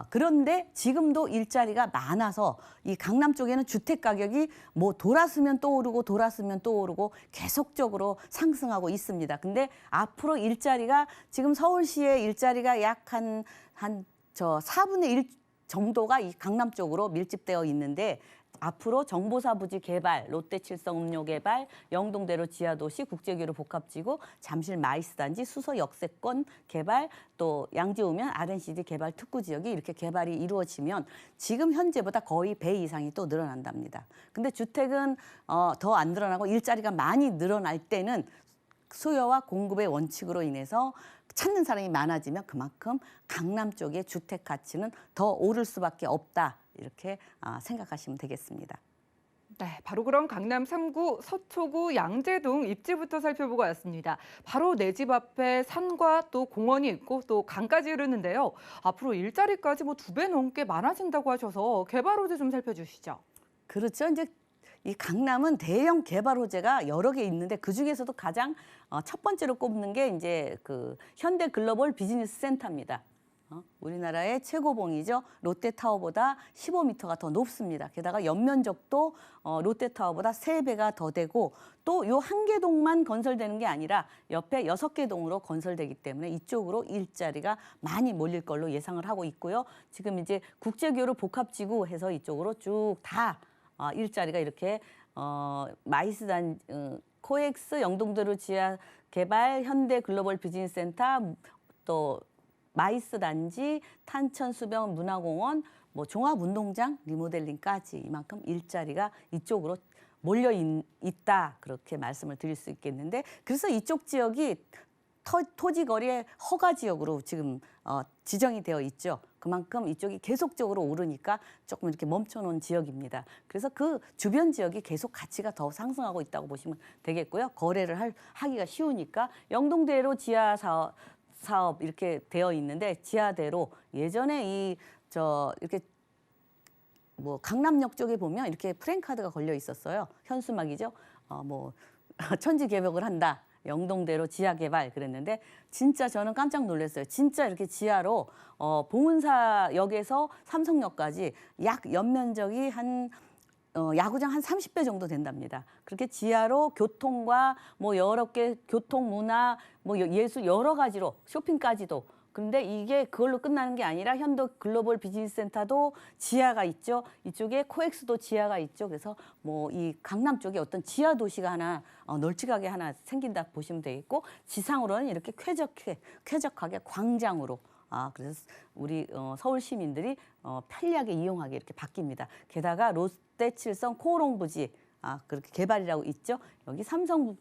그런데 지금도 일자리가 많아서 이 강남 쪽에는 주택 가격이 뭐 돌았으면 또 오르고 돌았으면 또 오르고 계속적으로 상승하고 있습니다. 근데 앞으로 일자리가 지금 서울시의 일자리가 약 한 4분의 1 정도가 이 강남 쪽으로 밀집되어 있는데 앞으로 정보사 부지 개발, 롯데칠성 음료 개발, 영동대로 지하도시, 국제교류 복합지구, 잠실 마이스단지, 수서 역세권 개발, 또 양지오면 R&CD 개발 특구 지역이 이렇게 개발이 이루어지면 지금 현재보다 거의 배 이상이 또 늘어난답니다. 근데 주택은 더 안 늘어나고 일자리가 많이 늘어날 때는 수요와 공급의 원칙으로 인해서 찾는 사람이 많아지면 그만큼 강남 쪽의 주택 가치는 더 오를 수밖에 없다. 이렇게 생각하시면 되겠습니다. 네, 바로 그럼 강남 3구, 서초구, 양재동 입지부터 살펴보고 왔습니다. 바로 내 집 앞에 산과 또 공원이 있고 또 강까지 흐르는데요. 앞으로 일자리까지 뭐 2배 넘게 많아진다고 하셔서 개발 호재 좀 살펴주시죠. 그렇죠. 이제 이 강남은 대형 개발 호재가 여러 개 있는데 그 중에서도 가장 첫 번째로 꼽는 게 이제 그 현대 글로벌 비즈니스 센터입니다. 우리나라의 최고봉이죠. 롯데타워보다 15m가 더 높습니다. 게다가 연면적도 롯데타워보다 3배가 더 되고 또 요 한 개 동만 건설되는 게 아니라 옆에 6개 동으로 건설되기 때문에 이쪽으로 일자리가 많이 몰릴 걸로 예상을 하고 있고요. 지금 이제 국제교류 복합지구 해서 이쪽으로 쭉 다 일자리가 이렇게 마이스단 코엑스 영동도로 지하 개발 현대 글로벌 비즈니스 센터 또 마이스 단지, 탄천 수변 문화공원, 뭐 종합운동장 리모델링까지 이만큼 일자리가 이쪽으로 몰려 있다 그렇게 말씀을 드릴 수 있겠는데 그래서 이쪽 지역이 토지거리의 허가 지역으로 지금 지정이 되어 있죠. 그만큼 이쪽이 계속적으로 오르니까 조금 이렇게 멈춰놓은 지역입니다. 그래서 그 주변 지역이 계속 가치가 더 상승하고 있다고 보시면 되겠고요. 거래를 하기가 쉬우니까 영동대로 지하 사업 이렇게 되어 있는데 지하대로 예전에 이렇게 뭐 강남역 쪽에 보면 이렇게 프랜카드가 걸려 있었어요. 현수막이죠. 뭐 천지개벽을 한다. 영동대로 지하 개발 그랬는데 진짜 저는 깜짝 놀랐어요. 진짜 이렇게 지하로 봉은사역에서 삼성역까지 약 연면적이 야구장 한 30배 정도 된답니다. 그렇게 지하로 교통과 뭐 여러 개 교통 문화 뭐 예술 여러 가지로 쇼핑까지도 그런데 이게 그걸로 끝나는 게 아니라 현대 글로벌 비즈니스 센터도 지하가 있죠. 이쪽에 코엑스도 지하가 있죠. 그래서 뭐 이 강남 쪽에 어떤 지하 도시가 하나 널찍하게 하나 생긴다 보시면 되겠고 지상으로는 이렇게 쾌적하게 광장으로 그래서 우리 서울 시민들이 편리하게 이용하게 이렇게 바뀝니다. 게다가 롯데칠성 코오롱부지 그렇게 개발이라고 있죠. 여기 삼성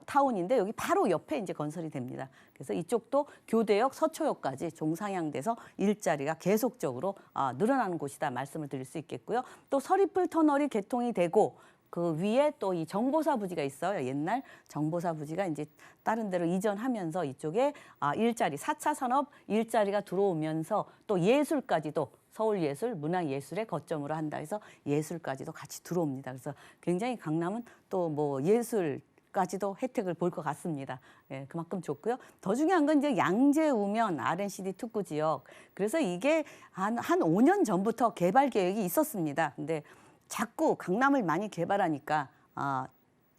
타운인데 여기 바로 옆에 이제 건설이 됩니다. 그래서 이쪽도 교대역, 서초역까지 종상향돼서 일자리가 계속적으로 늘어나는 곳이다 말씀을 드릴 수 있겠고요. 또 서리풀 터널이 개통이 되고 그 위에 또 이 정보사 부지가 있어요. 옛날 정보사 부지가 이제 다른 데로 이전하면서 이쪽에 일자리, 4차 산업 일자리가 들어오면서 또 예술까지도 서울예술, 문화예술의 거점으로 한다 해서 예술까지도 같이 들어옵니다. 그래서 굉장히 강남은 또 뭐 예술까지도 혜택을 볼 것 같습니다. 예, 그만큼 좋고요. 더 중요한 건 이제 양재우면 R&CD 특구 지역. 그래서 이게 한 5년 전부터 개발 계획이 있었습니다. 근데 자꾸 강남을 많이 개발하니까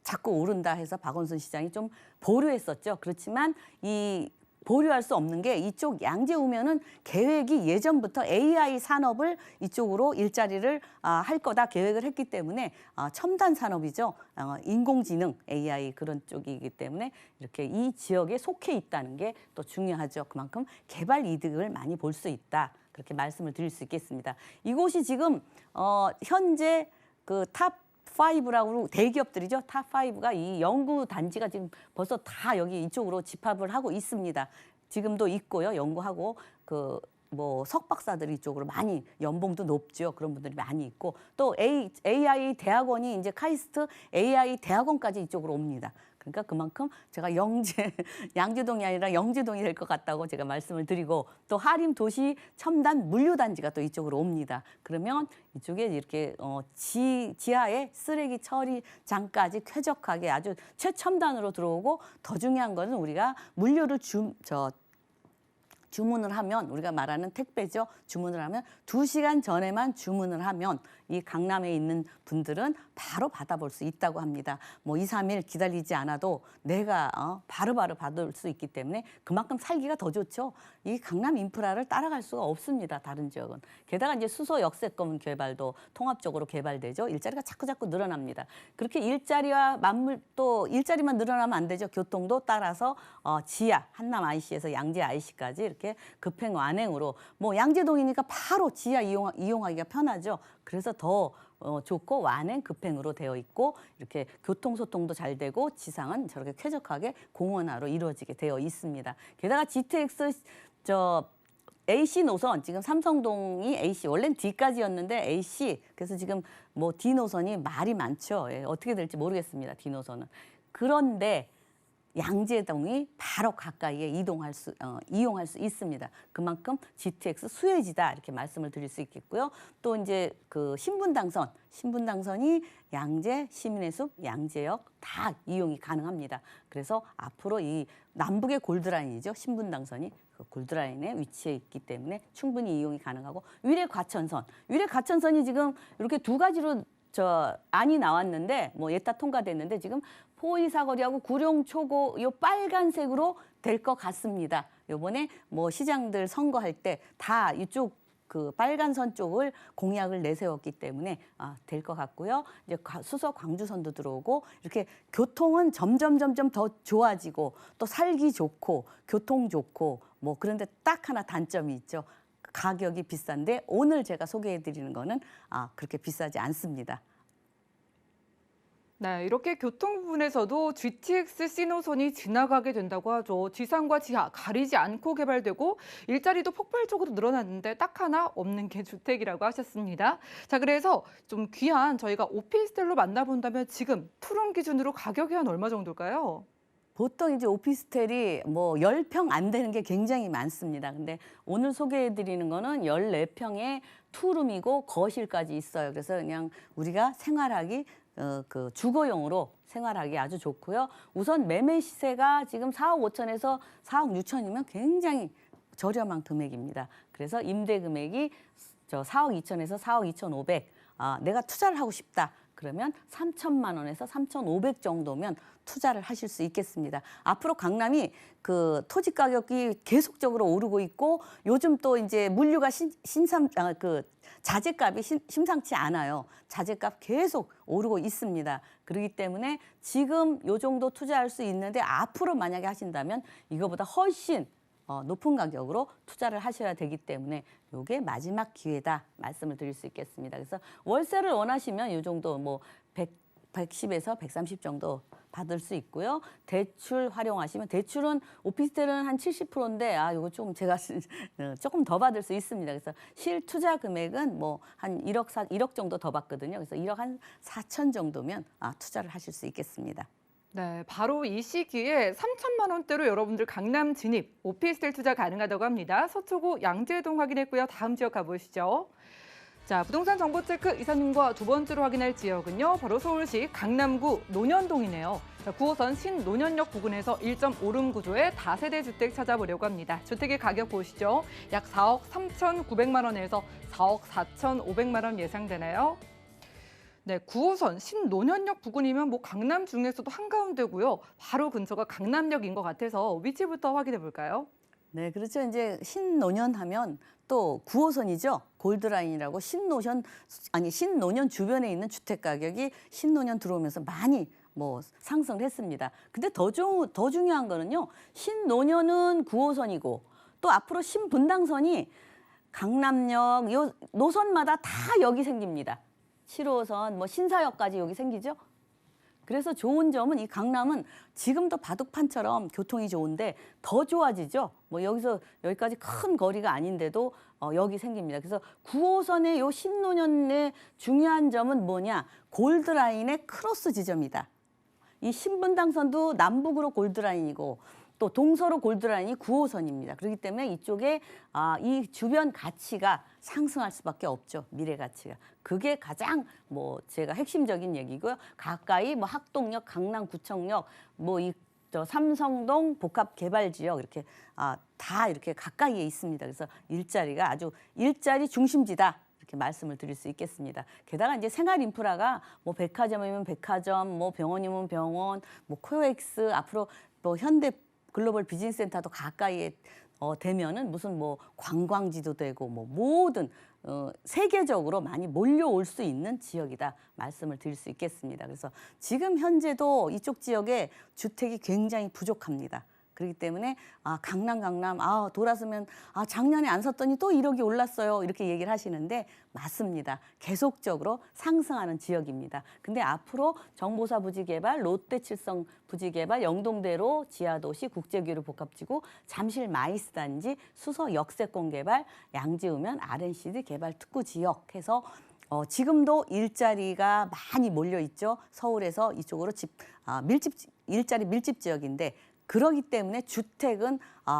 자꾸 오른다 해서 박원순 시장이 좀 보류했었죠. 그렇지만 이 보류할 수 없는 게 이쪽 양재우면은 계획이 예전부터 AI 산업을 이쪽으로 일자리를 할 거다 계획을 했기 때문에 첨단 산업이죠. 인공지능 AI 그런 쪽이기 때문에 이렇게 이 지역에 속해 있다는 게 또 중요하죠. 그만큼 개발 이득을 많이 볼 수 있다. 그렇게 말씀을 드릴 수 있겠습니다. 이곳이 지금 현재 그 탑 5라고 대기업들이죠. 탑 5가 이 연구 단지가 지금 벌써 다 여기 이쪽으로 집합을 하고 있습니다. 지금도 있고요. 연구하고 그 뭐 석박사들이 이쪽으로 많이 연봉도 높죠. 그런 분들이 많이 있고 또 AI 대학원이 이제 카이스트 AI 대학원까지 이쪽으로 옵니다. 그러니까 그만큼 제가 양재동이 아니라 영재동이 될 것 같다고 제가 말씀을 드리고 또 하림 도시 첨단 물류단지가 또 이쪽으로 옵니다. 그러면 이쪽에 이렇게 지하에 쓰레기 처리장까지 쾌적하게 아주 최첨단으로 들어오고 더 중요한 거는 우리가 물류를 주문을 하면 우리가 말하는 택배죠. 주문을 하면 2시간 전에만 주문을 하면 이 강남에 있는 분들은 바로 받아볼 수 있다고 합니다. 뭐 2, 3일 기다리지 않아도 내가 바로바로 받을 수 있기 때문에 그만큼 살기가 더 좋죠. 이 강남 인프라를 따라갈 수가 없습니다. 다른 지역은. 게다가 이제 수소 역세권 개발도 통합적으로 개발되죠. 일자리가 자꾸 늘어납니다. 그렇게 일자리와 맞물 또 일자리만 늘어나면 안 되죠. 교통도 따라서 지하 한남 IC에서 양재 IC까지 이렇게 급행 완행으로 뭐 양재동이니까 바로 지하 이용하기가 편하죠. 그래서 더 좋고 완행 급행으로 되어 있고 이렇게 교통소통도 잘 되고 지상은 저렇게 쾌적하게 공원화로 이루어지게 되어 있습니다. 게다가 GTX AC 노선 지금 삼성동이 AC 원래는 D까지였는데 AC 그래서 지금 뭐 D 노선이 말이 많죠. 예, 어떻게 될지 모르겠습니다. D 노선은. 그런데 양재동이 바로 가까이에 이용할 수 있습니다. 그만큼 GTX 수혜지다 이렇게 말씀을 드릴 수 있겠고요. 또 이제 그 신분당선이 양재, 시민의 숲, 양재역 다 이용이 가능합니다. 그래서 앞으로 이 남북의 골드라인이죠. 신분당선이 그 골드라인에 위치해 있기 때문에 충분히 이용이 가능하고 위례과천선이 지금 이렇게 두 가지로 안이 나왔는데 뭐 예타 통과됐는데 지금 포의사거리하고 구룡초고 요 빨간색으로 될 것 같습니다. 요번에 뭐 시장들 선거할 때 다 이쪽 그 빨간 선 쪽을 공약을 내세웠기 때문에 될 것 같고요. 이제 수서 광주선도 들어오고 이렇게 교통은 점점 더 좋아지고 또 살기 좋고 교통 좋고 뭐 그런데 딱 하나 단점이 있죠. 가격이 비싼데 오늘 제가 소개해드리는 거는 그렇게 비싸지 않습니다. 네, 이렇게 교통 부분에서도 GTX C노선이 지나가게 된다고 하죠. 지상과 지하 가리지 않고 개발되고 일자리도 폭발적으로 늘어났는데 딱 하나 없는 게 주택이라고 하셨습니다. 자, 그래서 좀 귀한 저희가 오피스텔로 만나본다면 지금 투룸 기준으로 가격이 한 얼마 정도일까요? 보통 이제 오피스텔이 뭐 10평 안 되는 게 굉장히 많습니다. 근데 오늘 소개해드리는 거는 14평의 투룸이고 거실까지 있어요. 그래서 그냥 우리가 생활하기 그 주거용으로 생활하기 아주 좋고요. 우선 매매 시세가 지금 4억 5천에서 4억 6천이면 굉장히 저렴한 금액입니다. 그래서 임대 금액이 4억 2천에서 4억 2,500. 내가 투자를 하고 싶다. 그러면 3천만 원에서 3,500 정도면 투자를 하실 수 있겠습니다. 앞으로 강남이 그 토지 가격이 계속적으로 오르고 있고 요즘 또 이제 물류가 자재값이 심상치 않아요. 자재값 계속 오르고 있습니다. 그렇기 때문에 지금 요 정도 투자할 수 있는데 앞으로 만약에 하신다면 이거보다 훨씬 높은 가격으로 투자를 하셔야 되기 때문에 이게 마지막 기회다 말씀을 드릴 수 있겠습니다. 그래서 월세를 원하시면 이 정도 뭐 110에서 130 정도 받을 수 있고요. 대출 활용하시면 대출은 오피스텔은 한 70%인데 이거 좀 제가 조금 더 받을 수 있습니다. 그래서 실투자 금액은 뭐 한 1억 정도 더 받거든요. 그래서 1억 한 4천 정도면 투자를 하실 수 있겠습니다. 네, 바로 이 시기에 3천만 원대로 여러분들 강남 진입, 오피스텔 투자 가능하다고 합니다. 서초구 양재동 확인했고요. 다음 지역 가보시죠. 자, 부동산 정보 체크 이사님과 두 번째로 확인할 지역은요. 바로 서울시 강남구 논현동이네요. 자, 9호선 신논현역 부근에서 1.5룸 구조의 다세대 주택 찾아보려고 합니다. 주택의 가격 보시죠. 약 4억 3,900만 원에서 4억 4,500만 원 예상되나요? 네, 9호선 신논현역 부근이면 뭐 강남 중에서도 한가운데고요. 바로 근처가 강남역인 것 같아서 위치부터 확인해 볼까요? 네, 그렇죠. 이제 신논현 하면 또 9호선이죠. 골드라인이라고 신논현 주변에 있는 주택 가격이 신논현 들어오면서 많이 뭐 상승을 했습니다. 근데 더 중요한 거는요. 신논현은 9호선이고 또 앞으로 신분당선이 강남역 요 노선마다 다 여기 생깁니다. 7호선 뭐 신사역까지 여기 생기죠. 그래서 좋은 점은 이 강남은 지금도 바둑판처럼 교통이 좋은데 더 좋아지죠. 뭐 여기서 여기까지 큰 거리가 아닌데도 여기 생깁니다. 그래서 9호선의 요 신논현의 중요한 점은 뭐냐? 골드라인의 크로스 지점이다. 이 신분당선도 남북으로 골드라인이고 또 동서로 골드라인이 9호선입니다. 그렇기 때문에 이쪽에 이 주변 가치가 상승할 수밖에 없죠. 미래 가치가. 그게 가장 뭐 제가 핵심적인 얘기고요. 가까이 뭐 학동역, 강남구청역, 뭐 이 저 삼성동 복합개발지역 이렇게 다 이렇게 가까이에 있습니다. 그래서 일자리가 아주 일자리 중심지다. 이렇게 말씀을 드릴 수 있겠습니다. 게다가 이제 생활 인프라가 뭐 백화점이면 백화점, 뭐 병원이면 병원, 뭐 코엑스 앞으로 뭐 현대 글로벌 비즈니스 센터도 가까이에 되면은 무슨 뭐 관광지도 되고 뭐 모든 세계적으로 많이 몰려올 수 있는 지역이다 말씀을 드릴 수 있겠습니다. 그래서 지금 현재도 이쪽 지역에 주택이 굉장히 부족합니다. 그렇기 때문에 강남 돌아서면 작년에 안 샀더니 또 1억이 올랐어요. 이렇게 얘기를 하시는데 맞습니다. 계속적으로 상승하는 지역입니다. 근데 앞으로 정보사 부지 개발, 롯데칠성 부지 개발, 영동대로 지하도시, 국제교류 복합지구, 잠실 마이스 단지, 수서 역세권 개발, 양지우면 R&CD 개발 특구 지역 해서 지금도 일자리가 많이 몰려 있죠. 서울에서 이쪽으로 일자리 밀집 지역인데 그러기 때문에 주택은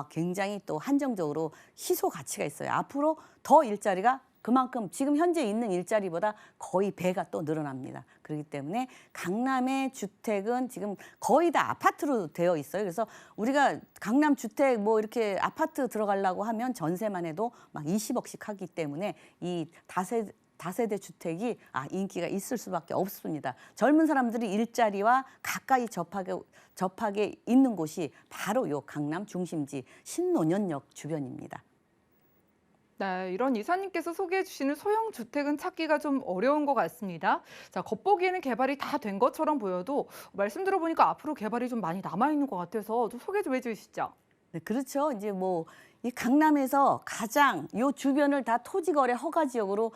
굉장히 또 한정적으로 희소 가치가 있어요. 앞으로 더 일자리가 그만큼 지금 현재 있는 일자리보다 거의 배가 또 늘어납니다. 그렇기 때문에 강남의 주택은 지금 거의 다 아파트로 되어 있어요. 그래서 우리가 강남 주택 뭐 이렇게 아파트 들어가려고 하면 전세만 해도 막 20억씩 하기 때문에 이 다세대 주택이 인기가 있을 수밖에 없습니다. 젊은 사람들이 일자리와 가까이 접하게 있는 곳이 바로 요 강남 중심지 신논현역 주변입니다. 네, 이런 이사님께서 소개해 주시는 소형 주택은 찾기가 좀 어려운 것 같습니다. 자, 겉보기에는 개발이 다 된 것처럼 보여도 말씀 들어보니까 앞으로 개발이 좀 많이 남아 있는 것 같아서 좀 소개 좀 해주시죠. 네, 그렇죠. 이제 뭐 이 강남에서 가장 요 주변을 다 토지거래 허가 지역으로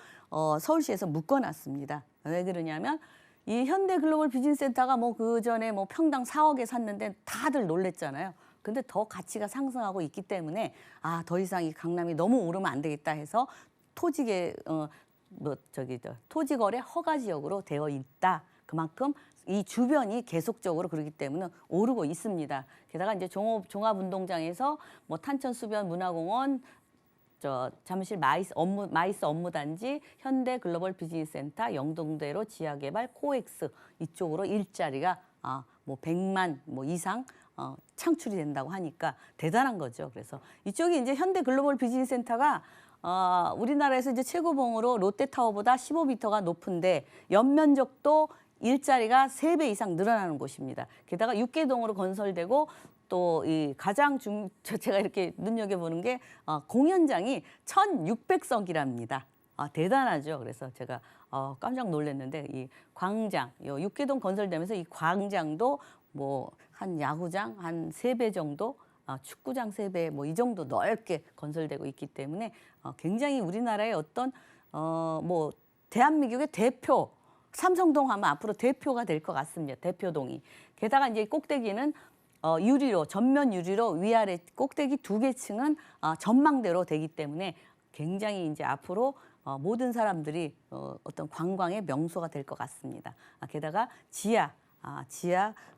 서울시에서 묶어놨습니다. 왜 그러냐면 이 현대글로벌 비즈니스센터가 뭐 그 전에 뭐 평당 4억에 샀는데 다들 놀랬잖아요. 근데 더 가치가 상승하고 있기 때문에 더 이상 이 강남이 너무 오르면 안 되겠다 해서 토지거래 허가 지역으로 되어 있다. 그만큼 이 주변이 계속적으로 그러기 때문에 오르고 있습니다. 게다가 이제 종합운동장에서 뭐 탄천수변 문화공원, 잠실 마이스 업무단지, 현대글로벌 비즈니스센터, 영동대로 지하개발, 코엑스 이쪽으로 일자리가 뭐 100만 뭐 이상 창출이 된다고 하니까 대단한 거죠. 그래서 이쪽이 이제 현대글로벌 비즈니스센터가 우리나라에서 이제 최고봉으로 롯데타워보다 15m가 높은데 연면적도 일자리가 3배 이상 늘어나는 곳입니다. 게다가 육계동으로 건설되고 또 이 가장 제가 이렇게 눈여겨보는 게 공연장이 1,600석이랍니다. 대단하죠. 그래서 제가 깜짝 놀랐는데 이 광장, 육계동 건설되면서 이 광장도 뭐 한 야구장 한 3배 정도, 축구장 3배 뭐 이 정도 넓게 건설되고 있기 때문에 굉장히 우리나라의 어떤 뭐 대한민국의 대표 삼성동 하면 앞으로 대표가 될 것 같습니다. 대표동이. 게다가 이제 꼭대기는 유리로 전면 유리로 위아래 꼭대기 2개 층은 전망대로 되기 때문에 굉장히 이제 앞으로 모든 사람들이 어떤 관광의 명소가 될 것 같습니다. 게다가 지하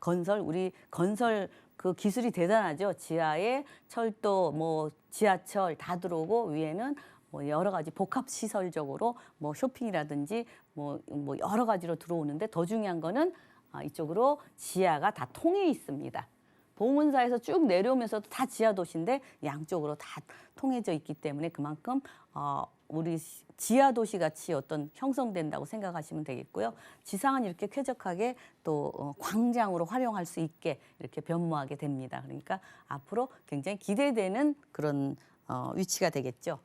건설 우리 건설 그 기술이 대단하죠. 지하에 철도 뭐 지하철 다 들어오고 위에는 뭐 여러 가지 복합 시설적으로 뭐 쇼핑이라든지 뭐 여러 가지로 들어오는데 더 중요한 거는 이쪽으로 지하가 다 통해 있습니다. 봉은사에서 쭉 내려오면서도 다 지하 도시인데 양쪽으로 다 통해져 있기 때문에 그만큼 우리 지하 도시 같이 어떤 형성된다고 생각하시면 되겠고요. 지상은 이렇게 쾌적하게 또 광장으로 활용할 수 있게 이렇게 변모하게 됩니다. 그러니까 앞으로 굉장히 기대되는 그런 위치가 되겠죠.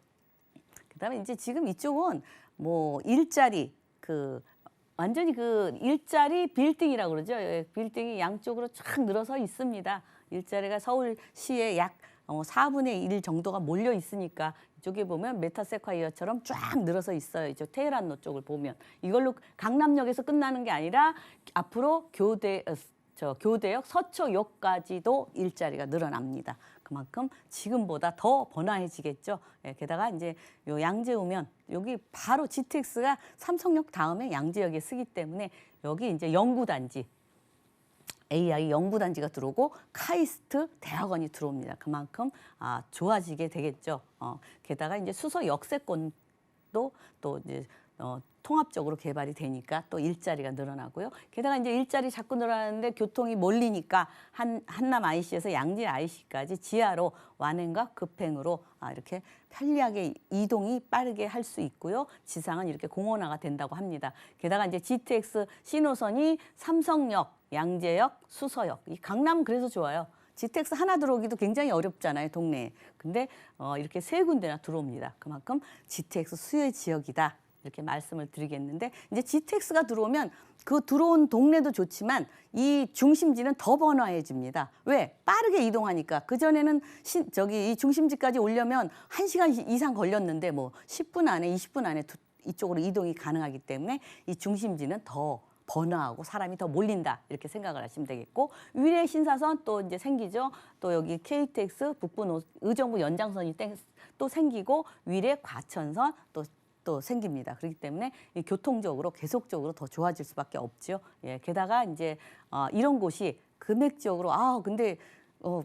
그다음에 이제 지금 이쪽은 뭐 일자리 완전히 그 일자리 빌딩이라고 그러죠. 빌딩이 양쪽으로 쫙 늘어서 있습니다. 일자리가 서울시에 약 4분의 1 정도가 몰려 있으니까 이쪽에 보면 메타세콰이어처럼 쫙 늘어서 있어요. 이쪽 테헤란로 쪽을 보면 이걸로 강남역에서 끝나는 게 아니라 앞으로 교대역 서초역까지도 일자리가 늘어납니다. 그만큼 지금보다 더 번화해지겠죠. 게다가 이제 요 양재우면 여기 바로 GTX가 삼성역 다음에 양재역에 쓰기 때문에 여기 이제 연구단지 AI 연구단지가 들어오고 카이스트 대학원이 들어옵니다. 그만큼 좋아지게 되겠죠. 게다가 이제 수서 역세권도 또 이제 통합적으로 개발이 되니까 또 일자리가 늘어나고요. 게다가 이제 일자리 자꾸 늘어나는데 교통이 몰리니까 한남 IC에서 양재 IC까지 지하로 완행과 급행으로 이렇게 편리하게 이동이 빠르게 할 수 있고요. 지상은 이렇게 공원화가 된다고 합니다. 게다가 이제 GTX 신호선이 삼성역, 양재역, 수서역, 이 강남 그래서 좋아요. GTX 하나 들어오기도 굉장히 어렵잖아요, 동네에. 근데 이렇게 3군데나 들어옵니다. 그만큼 GTX 수요 지역이다. 이렇게 말씀을 드리겠는데 이제 GTX가 들어오면 그 들어온 동네도 좋지만 이 중심지는 더 번화해집니다. 왜? 빠르게 이동하니까. 그전에는 이 중심지까지 오려면 1시간 이상 걸렸는데 뭐 10분 안에 20분 안에 이쪽으로 이동이 가능하기 때문에 이 중심지는 더 번화하고 사람이 더 몰린다 이렇게 생각을 하시면 되겠고 위례 신사선 또 이제 생기죠. 또 여기 KTX 북부 의정부 연장선이 또 생기고 위례 과천선 또 생깁니다. 그렇기 때문에 이 교통적으로 계속적으로 더 좋아질 수밖에 없죠. 예, 게다가 이제 이런 곳이 금액적으로 근데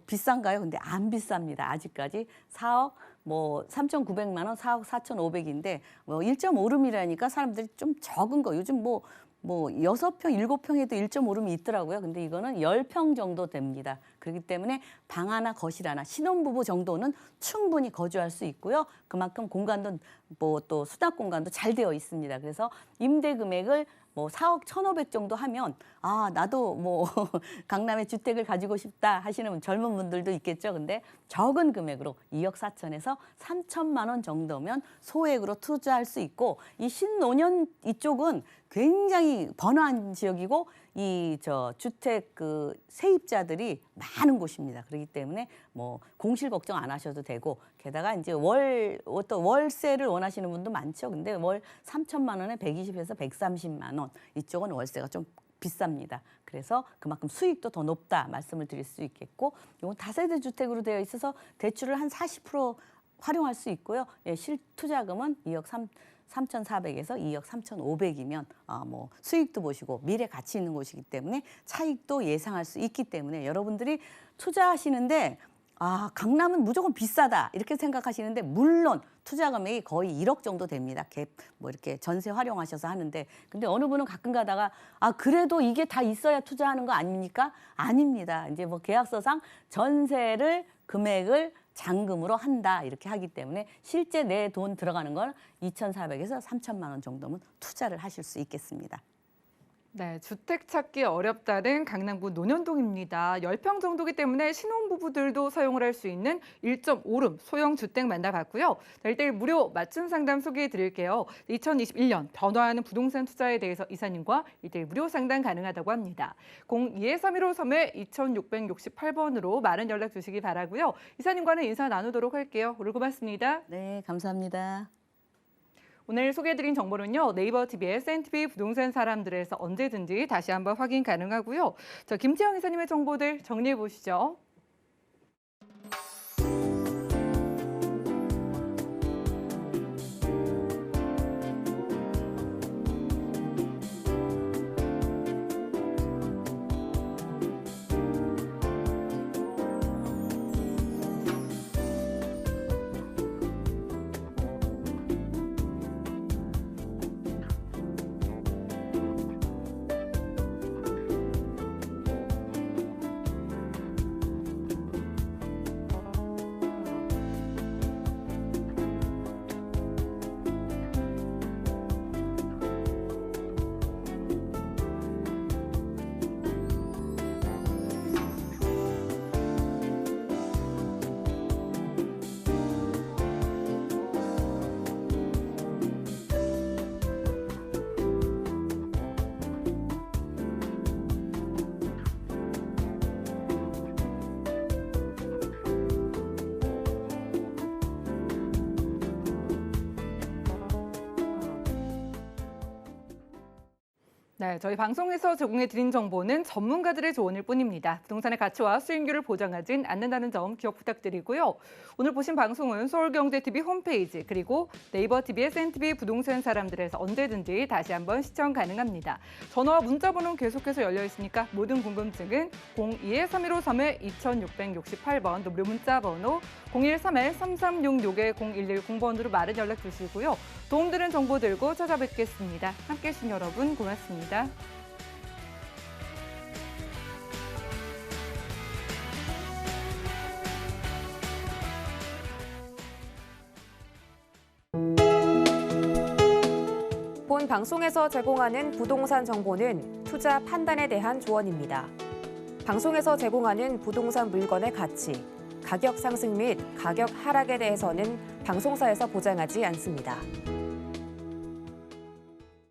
비싼가요? 근데 안 비쌉니다. 아직까지 4억 3,900만 원, 4억 4,500인데 1.5룸이라니까 사람들이 좀 적은 거 요즘 6평, 7평에도 1.5룸이 있더라고요. 근데 이거는 10평 정도 됩니다. 그렇기 때문에 방 하나, 거실 하나, 신혼부부 정도는 충분히 거주할 수 있고요. 그만큼 공간도 또 수납 공간도 잘 되어 있습니다. 그래서 임대 금액을 4억 1,500 정도 하면 나도 강남에 주택을 가지고 싶다 하시는 젊은 분들도 있겠죠. 근데 적은 금액으로 2억 4천에서 3천만 원 정도면 소액으로 투자할 수 있고 이 신노년 이쪽은 굉장히 번화한 지역이고 주택 세입자들이 많은 곳입니다. 그렇기 때문에 공실 걱정 안 하셔도 되고 게다가 이제 월세를 원하시는 분도 많죠. 근데 월 3천만 원에 120에서 130만 원 이쪽은 월세가 좀 비쌉니다. 그래서 그만큼 수익도 더 높다 말씀을 드릴 수 있겠고 이건 다세대 주택으로 되어 있어서 대출을 한 40% 활용할 수 있고요. 예, 실투자금은 2억 3,400에서 2억 3,500이면 수익도 보시고 미래 가치 있는 곳이기 때문에 차익도 예상할 수 있기 때문에 여러분들이 투자하시는데 강남은 무조건 비싸다 이렇게 생각하시는데 물론 투자 금액이 거의 1억 정도 됩니다. 갭 이렇게 전세 활용하셔서 하는데 근데 어느 분은 가끔 가다가 그래도 이게 다 있어야 투자하는 거 아닙니까? 아닙니다. 이제 계약서상 전세를 금액을 잔금으로 한다 이렇게 하기 때문에 실제 내 돈 들어가는 건 2,400에서 3천만 원 정도면 투자를 하실 수 있겠습니다. 네, 주택 찾기 어렵다는 강남구 논현동입니다. 10평 정도기 때문에 신혼부부들도 사용을 할 수 있는 1.5룸 소형 주택 만나봤고요. 자, 1대1 무료 맞춤 상담 소개해 드릴게요. 2021년 변화하는 부동산 투자에 대해서 이사님과 1대1 무료 상담 가능하다고 합니다. 02-3153-2668번으로 많은 연락 주시기 바라고요. 이사님과는 인사 나누도록 할게요. 오늘 고맙습니다. 네, 감사합니다. 오늘 소개해드린 정보는요. 네이버 TV의 S&P 부동산 사람들에서 언제든지 다시 한번 확인 가능하고요. 김지영 이사님의 정보들 정리해 보시죠. 네, 저희 방송에서 제공해드린 정보는 전문가들의 조언일 뿐입니다. 부동산의 가치와 수익률을 보장하진 않는다는 점 기억 부탁드리고요. 오늘 보신 방송은 서울경제TV 홈페이지 그리고 네이버 TV S&P 부동산 사람들에서 언제든지 다시 한번 시청 가능합니다. 전화와 문자 번호는 계속해서 열려 있으니까 모든 궁금증은 02-3153-2668번 또 무료 문자 번호 013-3366-0110번으로 많은 연락 주시고요. 도움되는 정보 들고 찾아뵙겠습니다. 함께해 주신 여러분 고맙습니다. 본 방송에서 제공하는 부동산 정보는 투자 판단에 대한 조언입니다. 방송에서 제공하는 부동산 물건의 가치, 가격 상승 및 가격 하락에 대해서는 방송사에서 보장하지 않습니다.